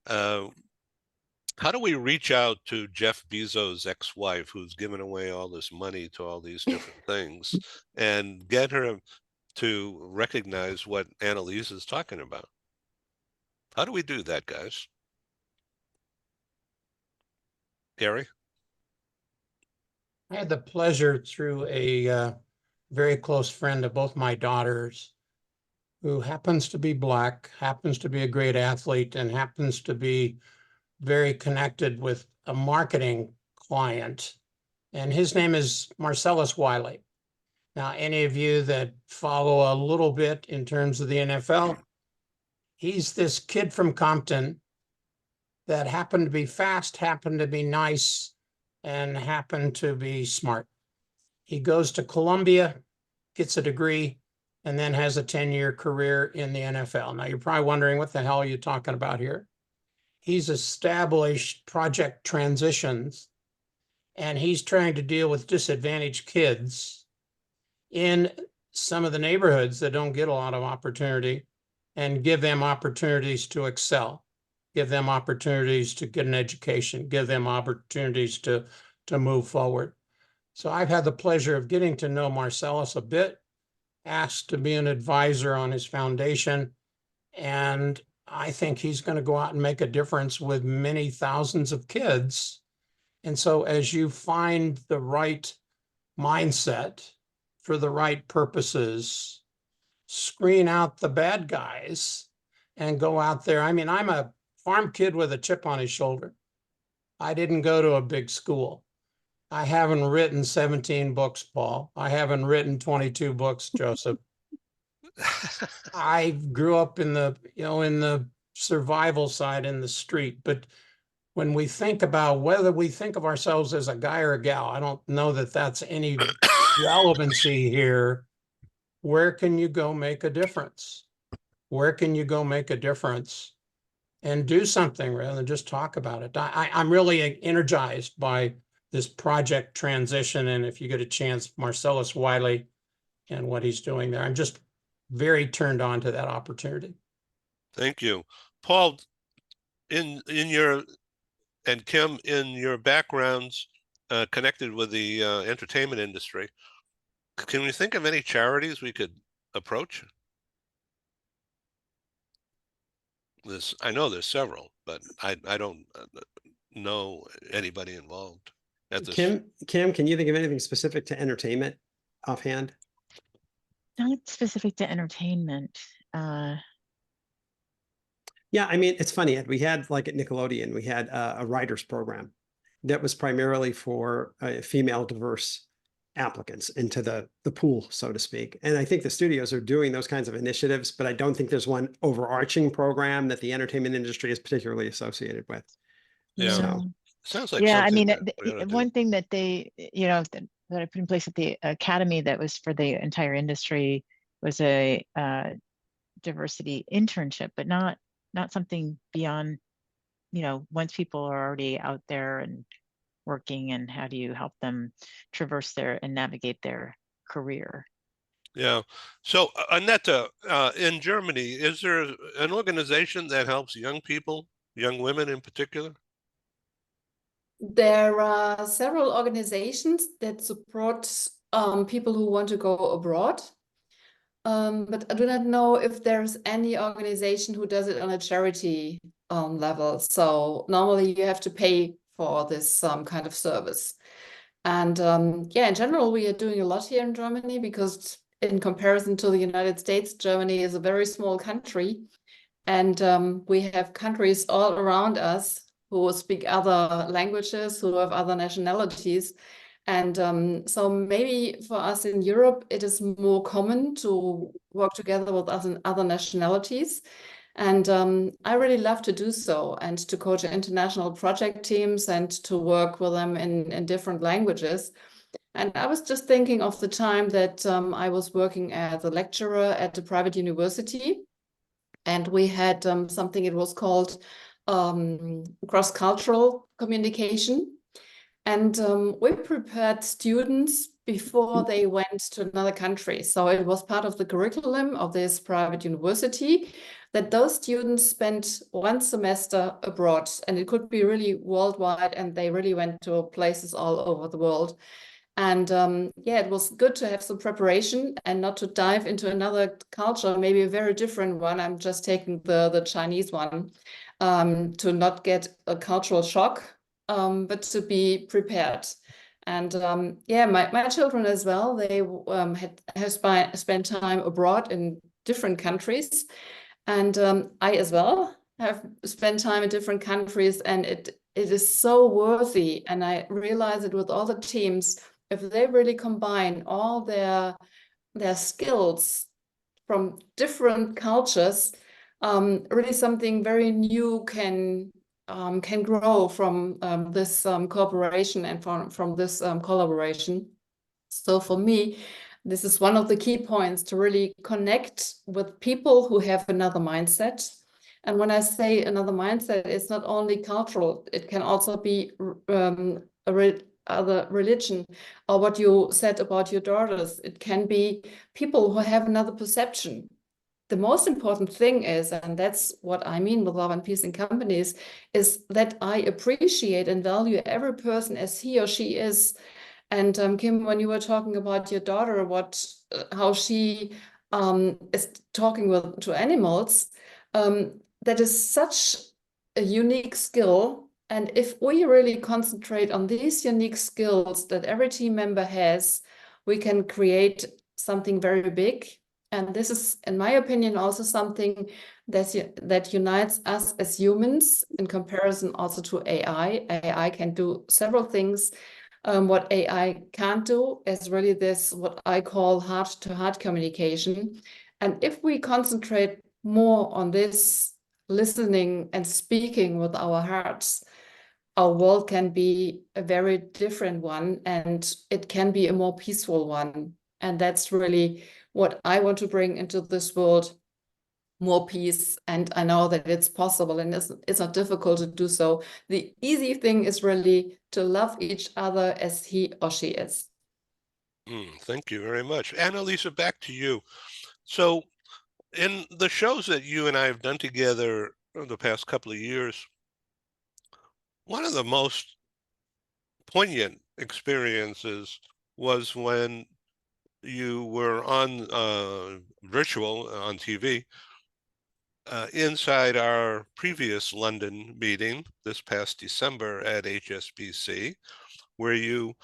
how do we reach out to Jeff Bezos' ex-wife, who's given away all this money to all these different things, and get her to recognize what Annalise is talking about? How do we do that, guys? Gary? I had the pleasure through a very close friend of both my daughters, who happens to be Black, happens to be a great athlete, and happens to be very connected with a marketing client. And his name is Marcellus Wiley. Now, any of you that follow a little bit in terms of the NFL, he's this kid from Compton that happen to be fast, happen to be nice, and happen to be smart. He goes to Columbia, gets a degree, and then has a 10-year career in the NFL. Now, you're probably wondering, what the hell are you talking about here? He's established project transitions, and he's trying to deal with disadvantaged kids in some of the neighborhoods that don't get a lot of opportunity and give them opportunities to excel, give them opportunities to get an education, give them opportunities to move forward. So I've had the pleasure of getting to know Marcellus a bit, asked to be an advisor on his foundation, and I think he's going to go out and make a difference with many thousands of kids. And so as you find the right mindset for the right purposes, screen out the bad guys and go out there. I mean, I'm a farm kid with a chip on his shoulder. I didn't go to a big school. I haven't written 17 books, Paul. I haven't written 22 books, Joseph. I grew up in the, in the survival side in the street. But when we think about whether we think of ourselves as a guy or a gal, I don't know that that's any relevancy here. Where can you go make a difference? Where can you go make a difference and do something rather than just talk about it? I'm really energized by this project transition. And if you get a chance, Marcellus Wiley and what he's doing there, I'm just very turned on to that opportunity. Thank you. Paul, in your, and Kim, in your backgrounds connected with the entertainment industry, can we think of any charities we could approach? I know there's several, but I don't know anybody involved at this. Kim, can you think of anything specific to entertainment offhand? Not specific to entertainment. Yeah, I mean, it's funny. We had, like at Nickelodeon, we had a writers program that was primarily for female diverse applicants into the pool, so to speak. And I think the studios are doing those kinds of initiatives, but I don't think there's one overarching program that the entertainment industry is particularly associated with. Yeah, So, sounds like yeah, I something mean, that one thing that they, that I put in place at the academy that was for the entire industry was a diversity internship, but not something beyond, once people are already out there and working, and how do you help them traverse and navigate their career? Yeah. So Annette, in Germany, is there an organization that helps young people, young women in particular? There are several organizations that support people who want to go abroad. But I do not know if there's any organization who does it on a charity level. So normally you have to pay for this kind of service. And yeah, in general, we are doing a lot here in Germany because in comparison to the United States, Germany is a very small country. And we have countries all around us who speak other languages, who have other nationalities. And so maybe for us in Europe, it is more common to work together with other nationalities. And I really love to do so, and to coach international project teams and to work with them in different languages. And I was just thinking of the time that I was working as a lecturer at a private university. And we had something, it was called cross-cultural communication. And we prepared students before they went to another country. So it was part of the curriculum of this private university that those students spent one semester abroad. And it could be really worldwide, and they really went to places all over the world. And yeah, it was good to have some preparation and not to dive into another culture, maybe a very different one. I'm just taking the Chinese one, to not get a cultural shock, but to be prepared. And yeah, my children as well, they have spent time abroad in different countries. And I as well have spent time in different countries, and it is so worthy. And I realize it with all the teams, if they really combine all their skills from different cultures, really something very new can can grow from this cooperation and from this collaboration. So for me, this is one of the key points, to really connect with people who have another mindset. And when I say another mindset, it's not only cultural, it can also be other religion, or what you said about your daughters. It can be people who have another perception. The most important thing is, and that's what I mean with love and peace in companies, is that I appreciate and value every person as he or she is. And Kim, when you were talking about your daughter, how she is talking to animals, that is such a unique skill. And if we really concentrate on these unique skills that every team member has, we can create something very big. And this is, in my opinion, also something that unites us as humans in comparison also to AI. AI can do several things. What AI can't do is really this, what I call heart-to-heart communication. And if we concentrate more on this, listening and speaking with our hearts, our world can be a very different one, and it can be a more peaceful one. And that's really what I want to bring into this world, more peace. And I know that it's possible, and it's not difficult to do so. The easy thing is really to love each other as he or she is. Thank you very much. Annalisa, back to you. So in the shows that you and I have done together over the past couple of years, one of the most poignant experiences was when you were on virtual on TV inside our previous London meeting this past December at HSBC, where you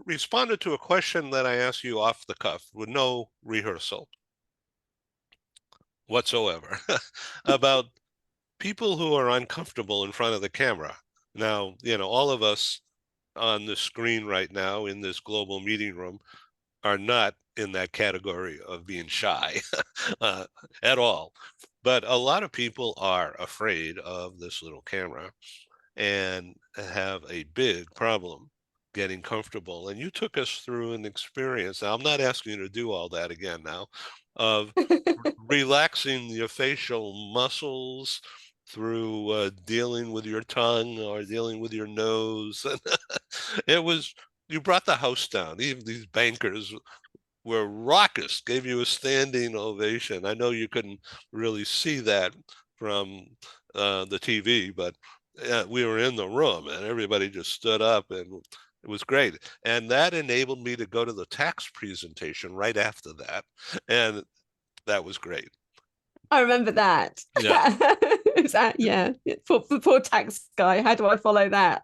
responded to a question that I asked you off the cuff with no rehearsal whatsoever about people who are uncomfortable in front of the camera. Now, all of us on the screen right now in this global meeting room are not in that category of being shy at all. But a lot of people are afraid of this little camera and have a big problem getting comfortable. And you took us through an experience. Now, I'm not asking you to do all that again now, of relaxing your facial muscles through dealing with your tongue or dealing with your nose. You brought the house down. Even these bankers were raucous, gave you a standing ovation. I know you couldn't really see that from the TV, but we were in the room and everybody just stood up, and it was great. And that enabled me to go to the tax presentation right after that. And that was great. I remember that. Yeah. Yeah. Poor tax guy. How do I follow that?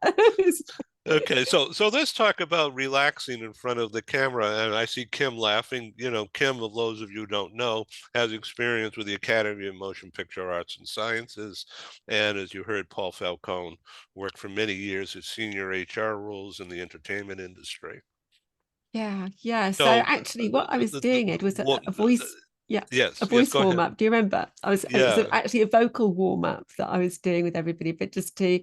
Okay, so let's talk about relaxing in front of the camera. And I see Kim laughing. Kim, of those of you who don't know, has experience with the Academy of Motion Picture Arts and Sciences. And as you heard, Paul Falcone worked for many years as senior HR roles in the entertainment industry. Yeah. So So actually what I was doing, Ed, was a voice. Yeah. Yes, A voice go warm ahead. up. Do you remember? It was actually a vocal warm up that I was doing with everybody, but just to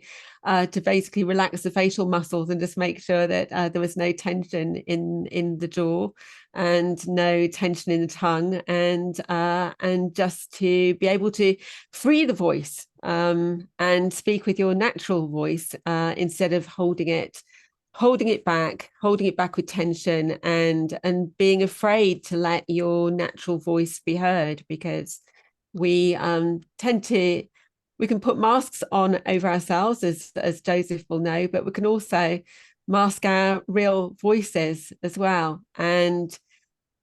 basically relax the facial muscles and just make sure that there was no tension in the jaw and no tension in the tongue, and just to be able to free the voice and speak with your natural voice instead of holding it back with tension and being afraid to let your natural voice be heard, because we we can put masks on over ourselves, as Joseph will know, but we can also mask our real voices as well. And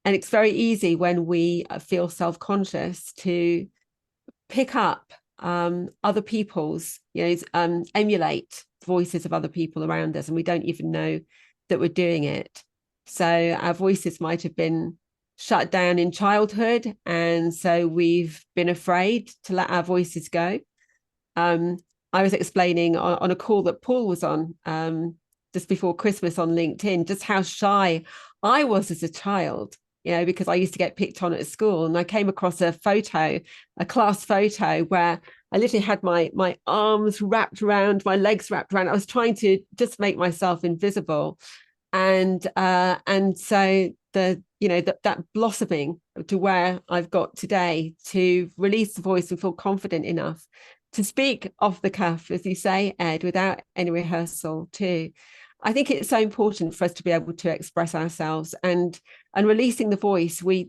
it's very easy when we feel self-conscious to pick up other people's, emulate voices of other people around us, and we don't even know that we're doing it. So our voices might have been shut down in childhood, and so we've been afraid to let our voices go. I was explaining on a call that Paul was on just before Christmas on LinkedIn just how shy I was as a child, because I used to get picked on at school, and I came across a class photo where I literally had my arms wrapped around, my legs wrapped around. I was trying to just make myself invisible. And so that blossoming to where I've got today, to release the voice and feel confident enough to speak off the cuff, as you say, Ed, without any rehearsal too. I think it's so important for us to be able to express ourselves, and releasing the voice, we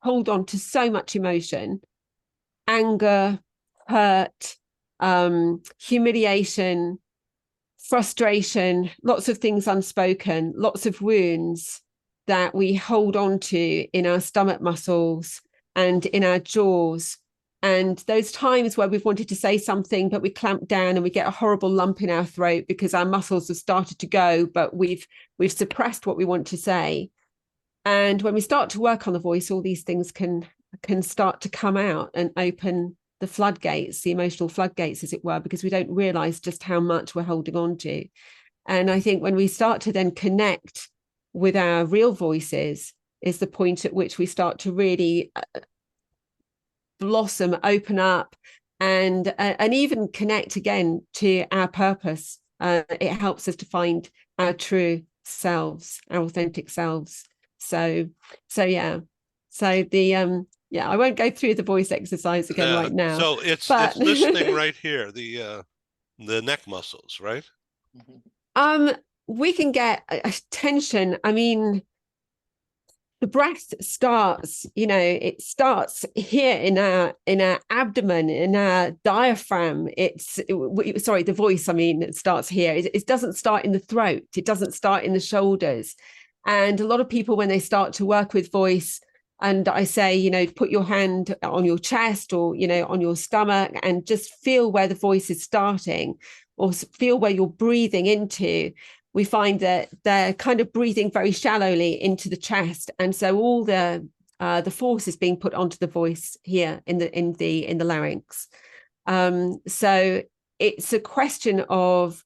hold on to so much emotion, anger, hurt, humiliation, frustration, lots of things unspoken, lots of wounds that we hold on to in our stomach muscles and in our jaws. And those times where we've wanted to say something, but we clamp down and we get a horrible lump in our throat because our muscles have started to go, but we've suppressed what we want to say. And when we start to work on the voice, all these things can start to come out and open the floodgates, the emotional floodgates, as it were, because we don't realize just how much we're holding on to. And I think when we start to then connect with our real voices is the point at which we start to really blossom, open up, and even connect again to our purpose. It helps us to find our true selves, our authentic selves. So yeah. So I won't go through the voice exercise again right now. So it's listening right here, the neck muscles, right? We can get tension. I mean, the breath starts, it starts here in our abdomen, in our diaphragm. The voice, it starts here. It doesn't start in the throat. It doesn't start in the shoulders. And a lot of people, when they start to work with voice, and I say, put your hand on your chest or, on your stomach and just feel where the voice is starting, or feel where you're breathing into. We find that they're kind of breathing very shallowly into the chest. And so all the force is being put onto the voice here in the larynx. So it's a question of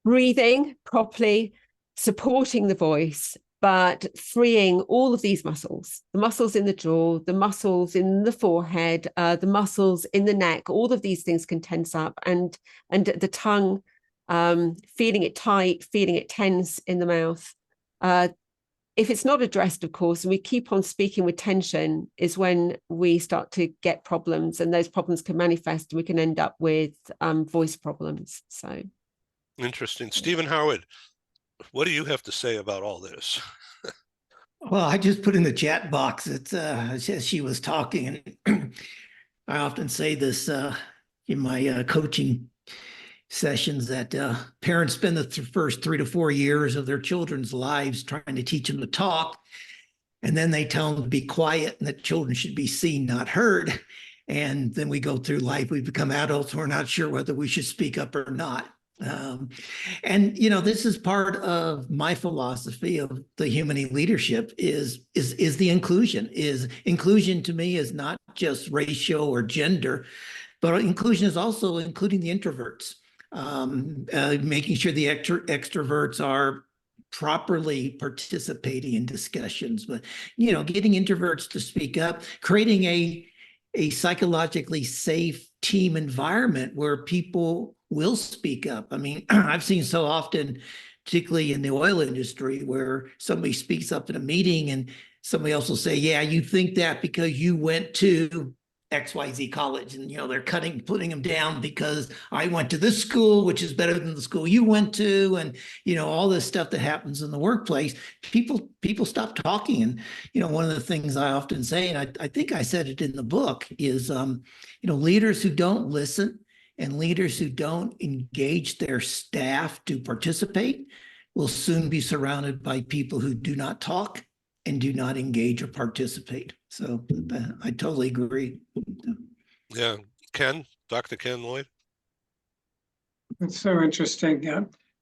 breathing properly, supporting the voice, but freeing all of these muscles, the muscles in the jaw, the muscles in the forehead, the muscles in the neck. All of these things can tense up, and the tongue, feeling it tight, feeling it tense in the mouth. If it's not addressed, of course, and we keep on speaking with tension, is when we start to get problems, and those problems can manifest, and we can end up with voice problems. So interesting. Stephen Howard, what do you have to say about all this? Well, I just put in the chat box that as she was talking, and I often say this in my coaching sessions, that parents spend the first 3 to 4 years of their children's lives trying to teach them to talk, and then they tell them to be quiet and that children should be seen, not heard. And then we go through life, we become adults, we're not sure whether we should speak up or not. And this is part of my philosophy of the human leadership is the inclusion. Inclusion to me is not just racial or gender, but inclusion is also including the introverts, making sure the extroverts are properly participating in discussions, but getting introverts to speak up, creating a psychologically safe team environment where people will speak up. I mean, I've seen so often, particularly in the oil industry, where somebody speaks up in a meeting and somebody else will say, yeah, you think that because you went to XYZ college, and they're putting them down because I went to this school, which is better than the school you went to, and all this stuff that happens in the workplace. People stop talking. And one of the things I often say, and I think I said it in the book, is leaders who don't listen and leaders who don't engage their staff to participate will soon be surrounded by people who do not talk and do not engage or participate. So I totally agree. Yeah. Dr. Ken Lloyd? It's so interesting.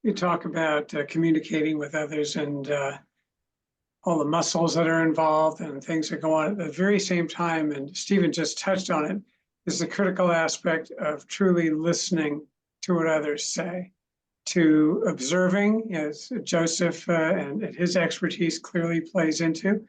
You talk about communicating with others and all the muscles that are involved and things that go on at the very same time. And Stephen just touched on it, is the critical aspect of truly listening to what others say, to observing, as Joseph and his expertise clearly plays into,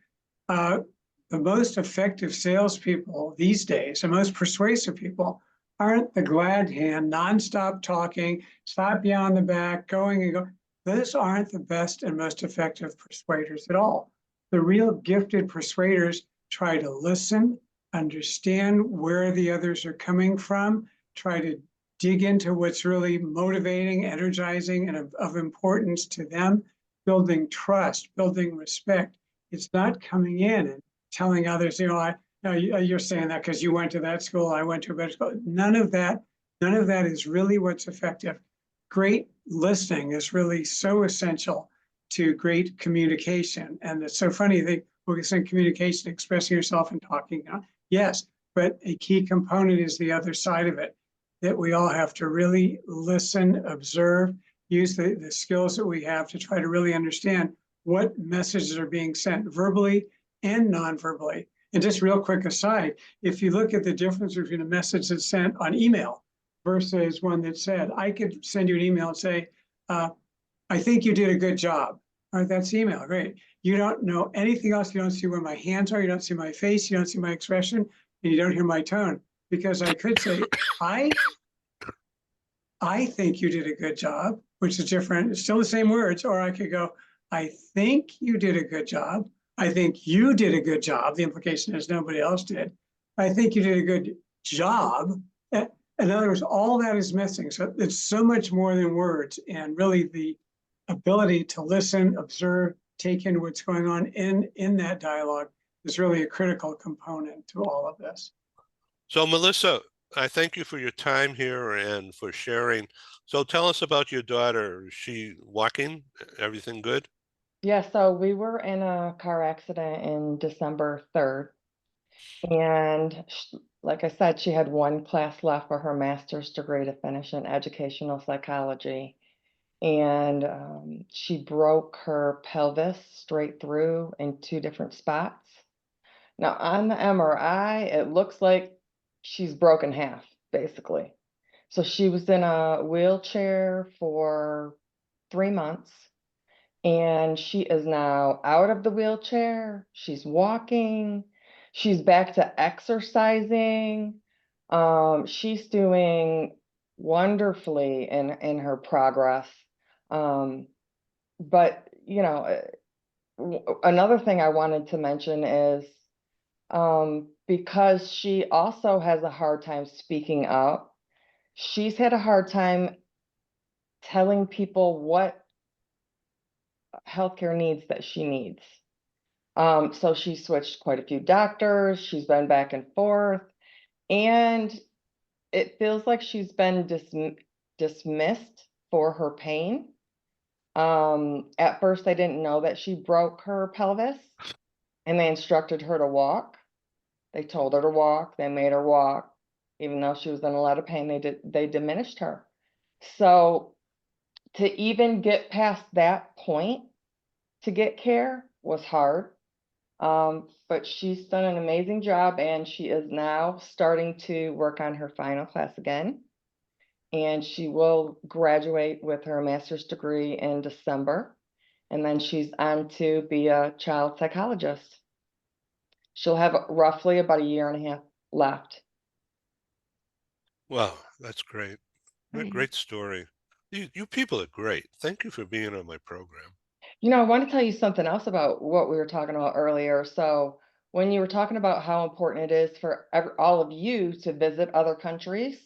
the most effective salespeople these days, the most persuasive people, aren't the glad hand, nonstop talking, slap you on the back, going and go. Those aren't the best and most effective persuaders at all. The real gifted persuaders try to listen, understand where the others are coming from, try to dig into what's really motivating, energizing, and of importance to them, building trust, building respect. It's not coming in and telling others, you're saying that because you went to that school, I went to a better school. None of that is really what's effective. Great listening is really so essential to great communication. And it's so funny, they focus on communication, expressing yourself and talking. Yes, but a key component is the other side of it, that we all have to really listen, observe, use the skills that we have to try to really understand what messages are being sent verbally and non-verbally. And just real quick aside, if you look at the difference between a message that's sent on email versus one that said, I could send you an email and say, I think you did a good job. All right, that's email, great. You don't know anything else. You don't see where my hands are. You don't see my face. You don't see my expression, and you don't hear my tone. Because I could say, I think you did a good job, which is different. It's still the same words. Or I could go, I think you did a good job. I think you did a good job. The implication is nobody else did. I think you did a good job. In other words, all that is missing. So it's so much more than words. And really the ability to listen, observe, take in what's going on in that dialogue is really a critical component to all of this. So Melissa, I thank you for your time here and for sharing. So tell us about your daughter. Is she walking? Everything good? Yeah, so we were in a car accident in December 3rd. And like I said, she had one class left for her master's degree to finish in educational psychology. And she broke her pelvis straight through in 2 different spots. Now, on the MRI, it looks like she's broken half, basically. So she was in a wheelchair for 3 months. And she is now out of the wheelchair. She's walking. She's back to exercising. She's doing wonderfully in her progress. But, another thing I wanted to mention is because she also has a hard time speaking up, she's had a hard time telling people what healthcare needs that she needs. So she switched quite a few doctors. She's been back and forth, and it feels like she's been dismissed for her pain. At first, I didn't know that she broke her pelvis, and they instructed her to walk. They told her to walk. They made her walk, even though she was in a lot of pain. They diminished her. So to even get past that point to get care was hard. But she's done an amazing job, and she is now starting to work on her final class again. And she will graduate with her master's degree in December. And then she's on to be a child psychologist. She'll have roughly about a year and a half left. Wow, that's great. What a Right. great story. You people are great. Thank you for being on my program. I want to tell you something else about what we were talking about earlier. So when you were talking about how important it is for all of you to visit other countries,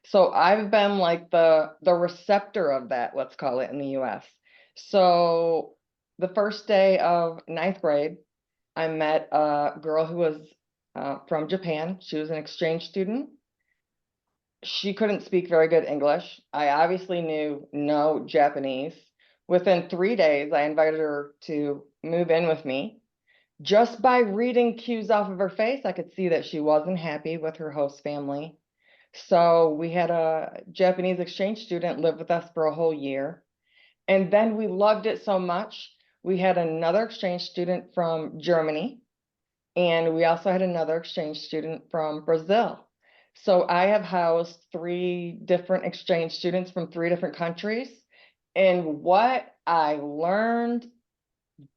so I've been like the receptor of that, let's call it, in the US. So the first day of 9th grade, I met a girl who was from Japan. She was an exchange student. She couldn't speak very good English. I obviously knew no Japanese. Within 3 days, I invited her to move in with me. Just by reading cues off of her face, I could see that she wasn't happy with her host family. So we had a Japanese exchange student live with us for a whole year. And then we loved it so much, we had another exchange student from Germany. And we also had another exchange student from Brazil. So I have housed 3 different exchange students from 3 different countries. And what I learned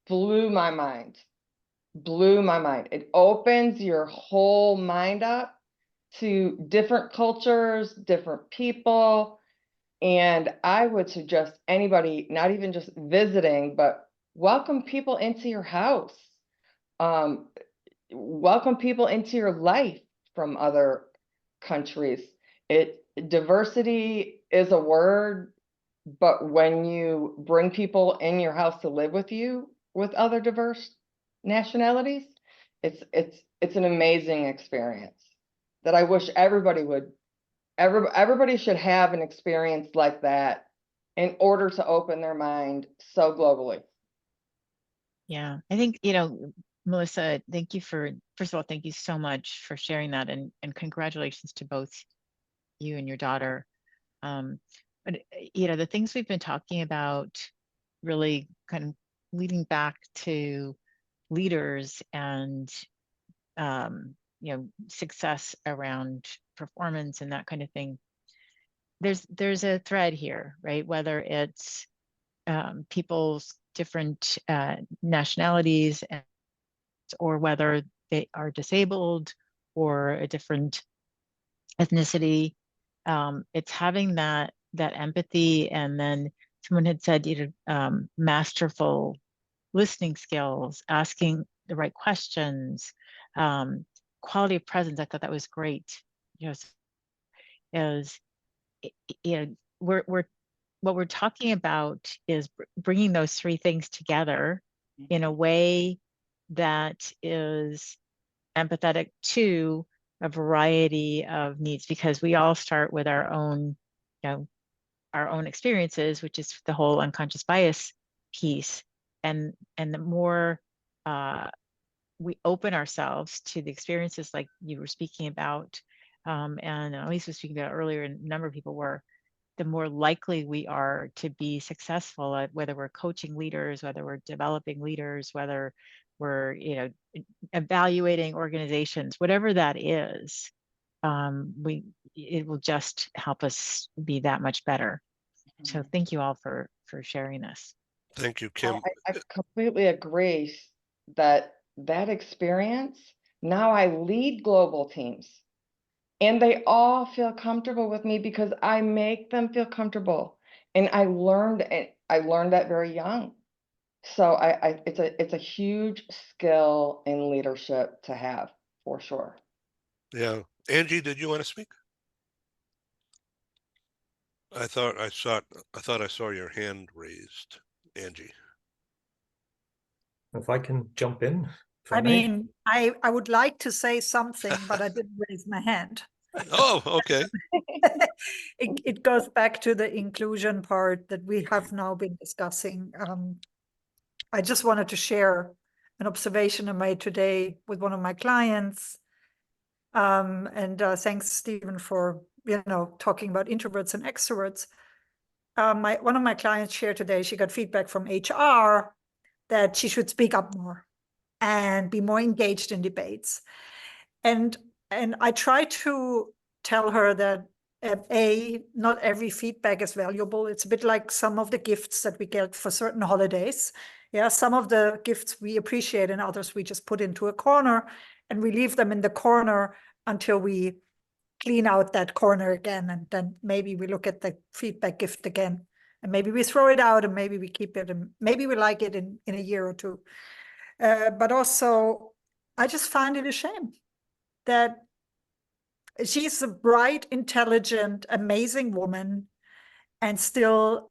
blew my mind. blew my mind. It opens your whole mind up to different cultures, different people. And I would suggest anybody, not even just visiting, but welcome people into your house. Welcome people into your life from other countries. Diversity is a word, but when you bring people in your house to live with you with other diverse nationalities, it's an amazing experience that I wish everybody should have an experience like that in order to open their mind so globally. Yeah, I think, Melissa, thank you first of all, thank you so much for sharing that, and congratulations to both you and your daughter. But the things we've been talking about really kind of leading back to leaders and success around performance and that kind of thing. There's a thread here, right? Whether it's people's different nationalities, or whether they are disabled or a different ethnicity. It's having that empathy, and then someone had said, masterful listening skills, asking the right questions, quality of presence. I thought that was great. Is we're what we're talking about is bringing those three things together in a way that is empathetic to a variety of needs, because we all start with our own experiences, which is the whole unconscious bias piece. And the more we open ourselves to the experiences like you were speaking about, and Elise was speaking about earlier, and a number of people were, the more likely we are to be successful at, whether we're coaching leaders, whether we're developing leaders, whether we're evaluating organizations, whatever that is. It will just help us be that much better. So thank you all for sharing this. Thank you, Kim. I completely agree that experience, now I lead global teams, and they all feel comfortable with me because I make them feel comfortable. And I learned that very young. So it's a huge skill in leadership to have, for sure. Yeah. Angie, did you want to speak? I thought I saw your hand raised, Angie. If I can jump in. I mean, I would like to say something, but I didn't raise my hand. Oh, okay. It goes back to the inclusion part that we have now been discussing. I just wanted to share an observation I made today with one of my clients. And thanks, Stephen, for talking about introverts and extroverts. One of my clients shared today, she got feedback from HR that she should speak up more and be more engaged in debates. And I try to tell her that not every feedback is valuable. It's a bit like some of the gifts that we get for certain holidays. Yeah, some of the gifts we appreciate, and others we just put into a corner, and we leave them in the corner until we clean out that corner again, and then maybe we look at the feedback gift again, and maybe we throw it out, and maybe we keep it, and maybe we like it in a year or two. But also, I just find it a shame that she's a bright, intelligent, amazing woman, and still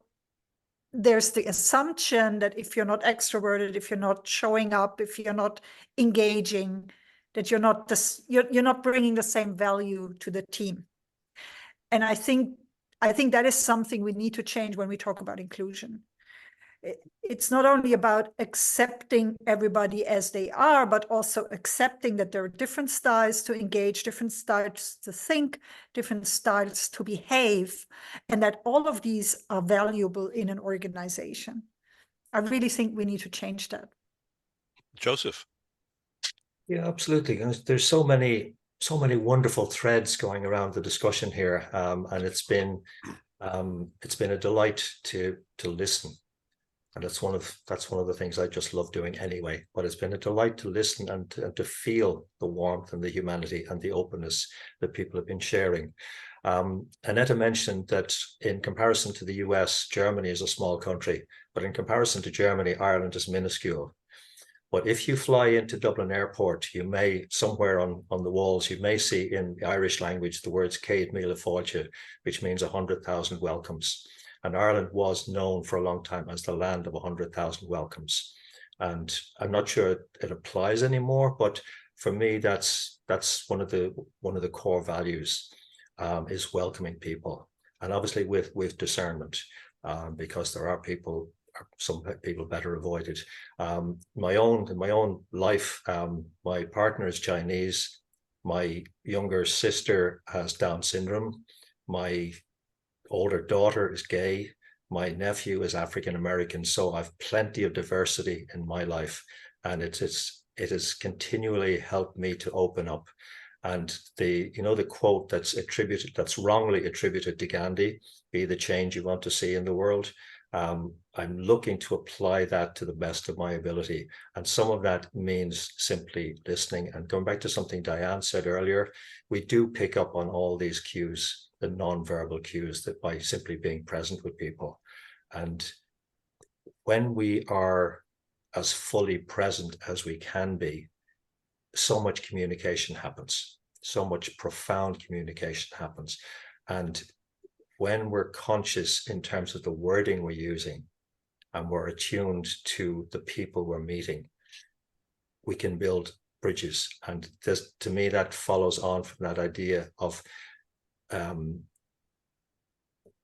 there's the assumption that if you're not extroverted, if you're not showing up, if you're not engaging, that you're not bringing the same value to the team. And I think that is something we need to change when we talk about inclusion. It's not only about accepting everybody as they are, but also accepting that there are different styles to engage, different styles to think, different styles to behave, and that all of these are valuable in an organization. I really think we need to change that. Joseph. Yeah, absolutely. There's so many wonderful threads going around the discussion here, and it's been a delight to listen. And that's one of the things I just love doing anyway. But it's been a delight to listen and to feel the warmth and the humanity and the openness that people have been sharing. Annetta mentioned that in comparison to the US, Germany is a small country, but in comparison to Germany, Ireland is minuscule. But if you fly into Dublin Airport, you may, somewhere on the walls, you may see in the Irish language the words Céad Míle Fáilte, which means 100,000 welcomes. And Ireland was known for a long time as the land of 100,000 welcomes. And I'm not sure it applies anymore, but for me, that's one of the core values, is welcoming people. And obviously with discernment, because there are some people better avoided. In my own life, my partner is Chinese. My younger sister has Down syndrome. My older daughter is gay. My nephew is African American. So I've plenty of diversity in my life, and it has continually helped me to open up. And the quote that's wrongly attributed to Gandhi, "Be the change you want to see in the world." I'm looking to apply that to the best of my ability. And some of that means simply listening. And going back to something Diane said earlier, we do pick up on all these cues, the non-verbal cues, that by simply being present with people. And when we are as fully present as we can be, so much communication happens, so much profound communication happens. And when we're conscious in terms of the wording we're using and we're attuned to the people we're meeting, we can build bridges. And this, to me, that follows on from that idea of,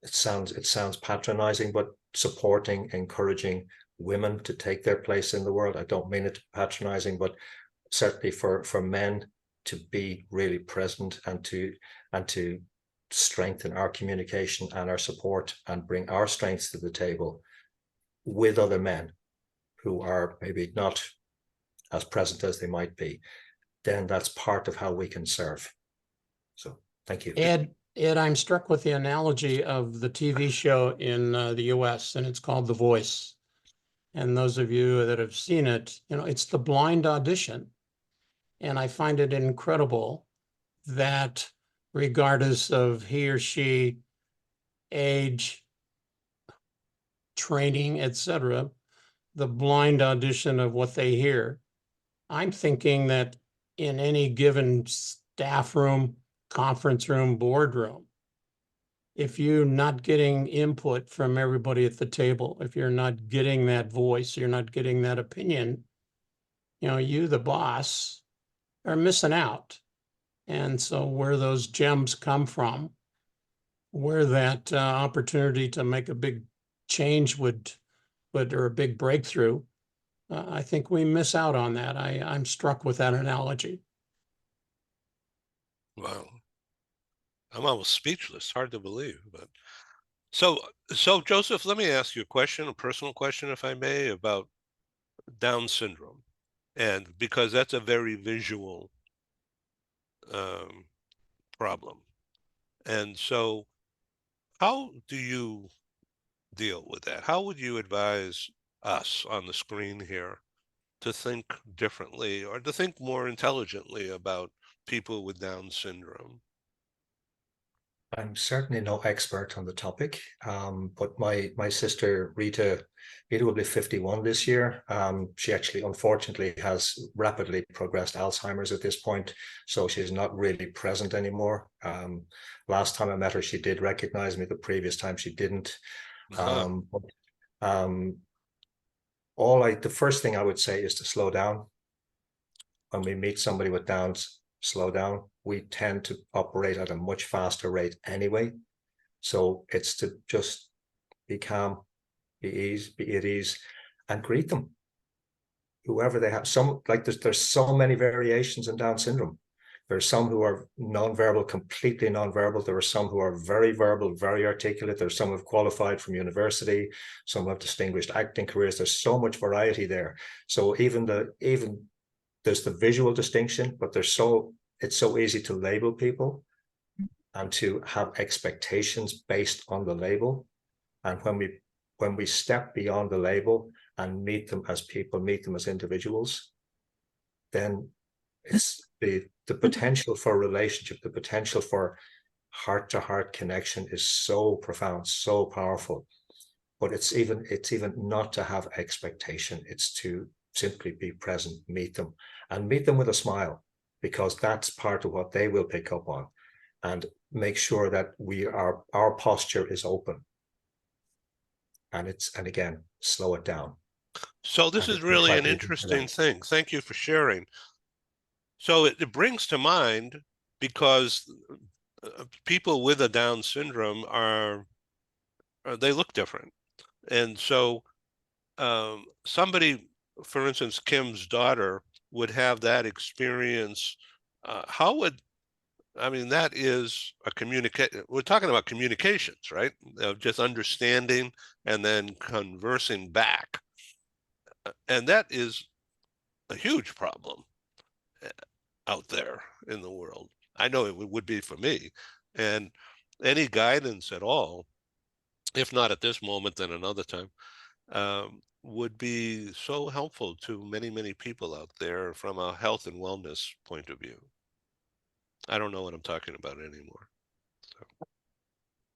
it sounds patronizing, but supporting, encouraging women to take their place in the world. I don't mean it patronizing, but certainly for men to be really present and to strengthen our communication and our support and bring our strengths to the table with other men who are maybe not as present as they might be, then that's part of how we can serve. So thank you. Ed, I'm struck with the analogy of the TV show in the US, and it's called The Voice. And those of you that have seen it, it's the blind audition. And I find it incredible that regardless of he or she, age, training, etc., the blind audition of what they hear. I'm thinking that in any given staff room, conference room, boardroom, if you're not getting input from everybody at the table, if you're not getting that voice, you're not getting that opinion, you, the boss, are missing out. And so where those gems come from, where that opportunity to make a big change would or a big breakthrough, I think we miss out on that. I'm struck with that analogy. Wow. I'm almost speechless. Hard to believe. But so Joseph, let me ask you a question, a personal question, if I may, about Down syndrome. And because that's a very visual problem. And so how do you deal with that? How would you advise us on the screen here to think differently or to think more intelligently about people with Down syndrome? I'm certainly no expert on the topic, but my sister Rita will be 51 this year. She actually, unfortunately, has rapidly progressed Alzheimer's at this point, so she's not really present anymore. Last time I met her, she did recognize me. The previous time, she didn't. The first thing I would say is to slow down. When we meet somebody with Downs, slow down. We tend to operate at a much faster rate anyway. So it's to just be calm, be at ease, and greet them. Whoever they have, there's so many variations in Down syndrome. There's some who are nonverbal, completely nonverbal. There are some who are very verbal, very articulate. There's some who have qualified from university, some have distinguished acting careers. There's so much variety there. So even there's the visual distinction, but it's so easy to label people and to have expectations based on the label. And when when we step beyond the label and meet them as people, meet them as individuals, then it's the potential for relationship, the potential for heart-to-heart connection is so profound, so powerful. But it's even not to have expectation. It's to simply be present, meet them, and meet them with a smile, because that's part of what they will pick up on, and make sure that our posture is open. And again, slow it down. So this is really an interesting thing. Thank you for sharing. So it brings to mind, because people with a Down syndrome they look different. And so somebody, for instance, Kim's daughter, would have that experience. I mean, that is a we're talking about communications, right? Just understanding and then conversing back. And that is a huge problem out there in the world. I know it would be for me. And any guidance at all, if not at this moment, then another time, would be so helpful to many, many people out there from a health and wellness point of view. I don't know what I'm talking about anymore. So.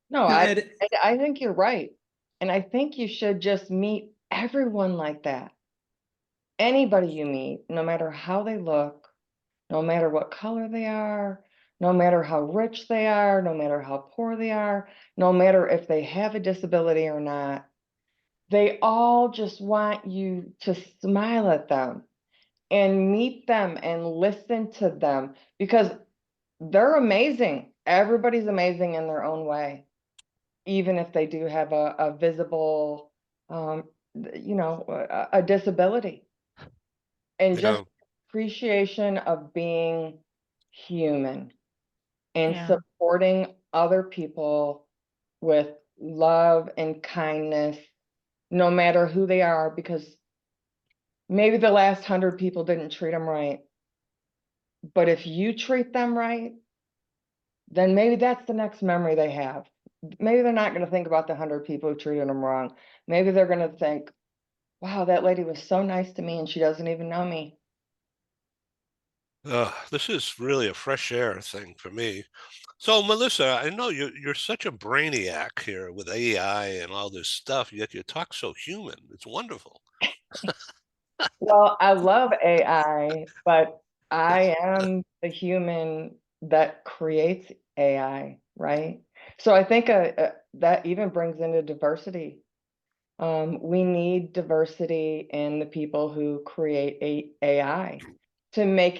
No, I think you're right. And I think you should just meet everyone like that. Anybody you meet, no matter how they look, no matter what color they are, no matter how rich they are, no matter how poor they are, no matter if they have a disability or not, they all just want you to smile at them and meet them and listen to them, because they're amazing. Everybody's amazing in their own way, even if they do have a visible, a disability. And just appreciation of being human and supporting other people with love and kindness, no matter who they are, because maybe the last 100 people didn't treat them right. But if you treat them right, then maybe that's the next memory they have. Maybe they're not going to think about the 100 people who treated them wrong. Maybe they're going to think, wow, that lady was so nice to me and she doesn't even know me. This is really a fresh air thing for me. So, Melissa, I know you're such a brainiac here with AI and all this stuff, yet you talk so human. It's wonderful. Well, I love AI, but I am the human that creates AI, right? So I think that even brings into diversity. We need diversity in the people who create AI to make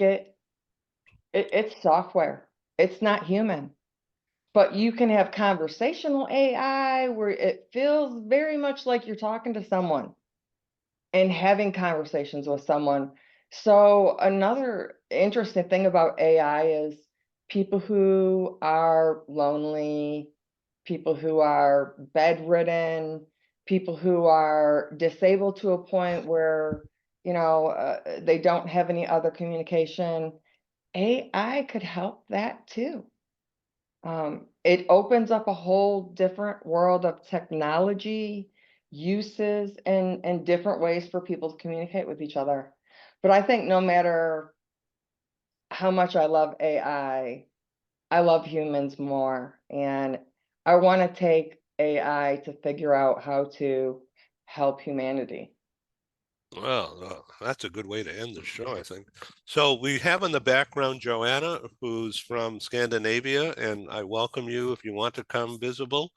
it's software. It's not human. But you can have conversational AI where it feels very much like you're talking to someone and having conversations with someone. So another interesting thing about AI is people who are lonely, people who are bedridden, people who are disabled to a point where, they don't have any other communication. AI could help that too. It opens up a whole different world of technology uses and different ways for people to communicate with each other. But I think no matter how much I love AI, I love humans more. And I want to take AI to figure out how to help humanity. Well, that's a good way to end the show, I think. So we have in the background Joanna, who's from Scandinavia, and I welcome you if you want to come visible.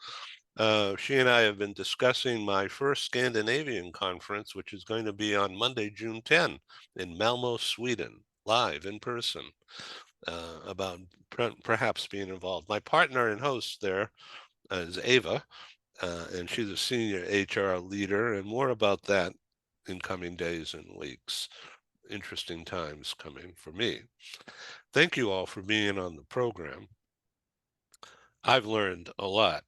She and I have been discussing my first Scandinavian conference, which is going to be on Monday, June 10, in Malmo, Sweden, live in person, about perhaps being involved. My partner and host there is Ava, and she's a senior HR leader, and more about that in coming days and weeks. Interesting times coming for me. Thank you all for being on the program. I've learned a lot.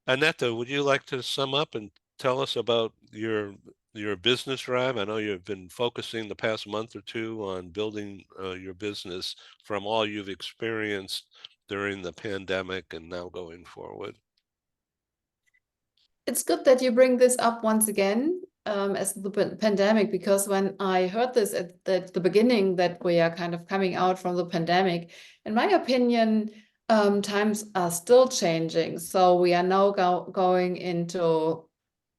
Annette, would you like to sum up and tell us about your business drive? I know you've been focusing the past month or two on building your business from all you've experienced during the pandemic and now going forward. it's good that you bring this up once again, as the pandemic, because when I heard this at the beginning that we are kind of coming out from the pandemic, in my opinion, times are still changing. So we are now going into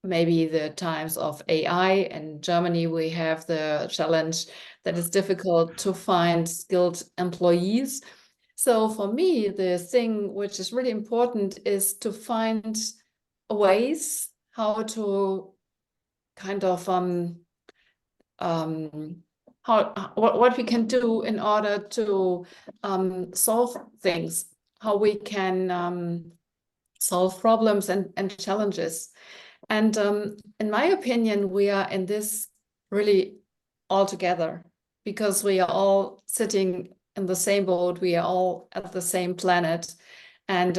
maybe the times of AI. In Germany, we have the challenge that it's difficult to find skilled employees. So for me, the thing which is really important is to find ways how to kind of what we can do in order to solve things, how we can solve problems and challenges. And in my opinion, we are in this really all together, because we are all sitting in the same boat, we are all at the same planet. And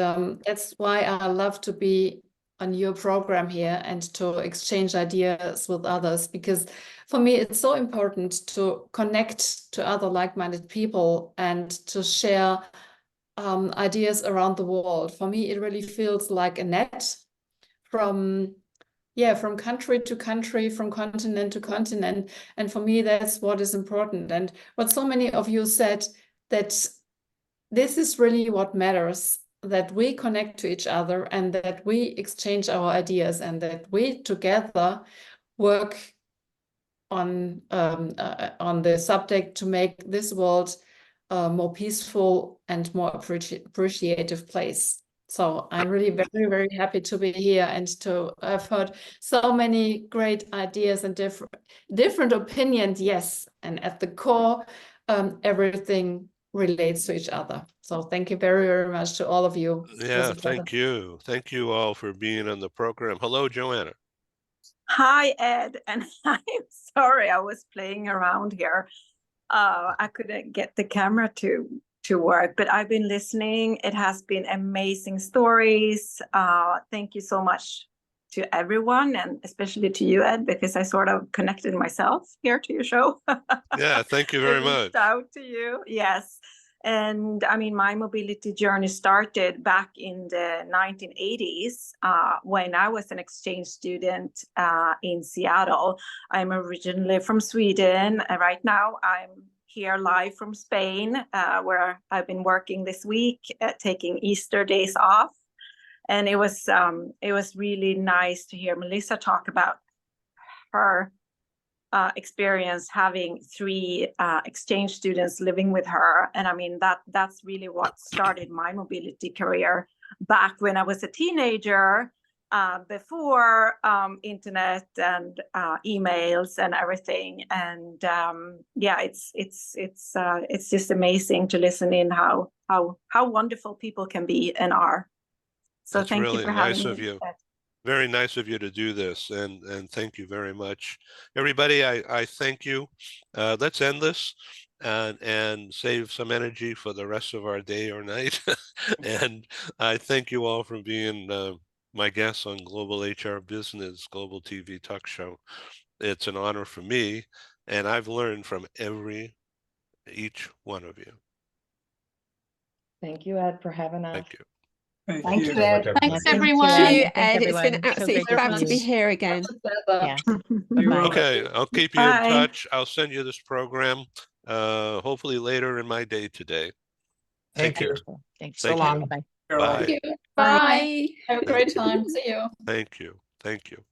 that's why I love to be on your program here and to exchange ideas with others, because for me it's so important to connect to other like-minded people and to share ideas around the world. For me, it really feels like a net from country to country, from continent to continent. And for me, that's what is important. And what so many of you said, that this is really what matters, that we connect to each other and that we exchange our ideas and that we together work on the subject to make this world a more peaceful and more appreciative place. So I'm really very, very happy to be here and to have heard so many great ideas and different opinions. Yes, and at the core, everything relates to each other. So thank you very, very much to all of you. Yeah, thank you. Thank you all for being on the program. Hello, Joanna. Hi, Ed, and I'm sorry I was playing around here. I couldn't get the camera to work, but I've been listening. It has been amazing stories. Thank you so much to everyone, and especially to you, Ed, because I sort of connected myself here to your show. Yeah, thank you very much. Reached out to you, yes. And I mean, my mobility journey started back in the 1980s when I was an exchange student in Seattle. I'm originally from Sweden. Right now, I'm here live from Spain, where I've been working this week, taking Easter days off. And it was really nice to hear Melissa talk about her experience having 3 exchange students living with her. And I mean, that's really what started my mobility career back when I was a teenager, before internet and emails and everything. And yeah, it's just amazing to listen in how wonderful people can be and are. So That's thank really you for nice having of me. you. Very nice of you to do this, and thank you very much. Everybody, I thank you. Let's end this and save some energy for the rest of our day or night. And I thank you all for being my guests on Global HR Business, Global TV Talk Show. It's an honor for me, and I've learned from each one of you. Thank you, Ed, for having us. Thank you. Thank you, Ed. Thanks, Thank everyone. Thank you, Thanks, Ed. It's been everyone. So absolutely great to fab to be see you. here again. Yeah. Bye-bye. Okay, I'll keep you in Bye. touch. I'll send you this program, hopefully later in my day today. Take Thank you. care. Thanks. So Thank long. you. Bye-bye. Bye. Thank you. Bye. Have a great time. See you. Thank you. Thank you.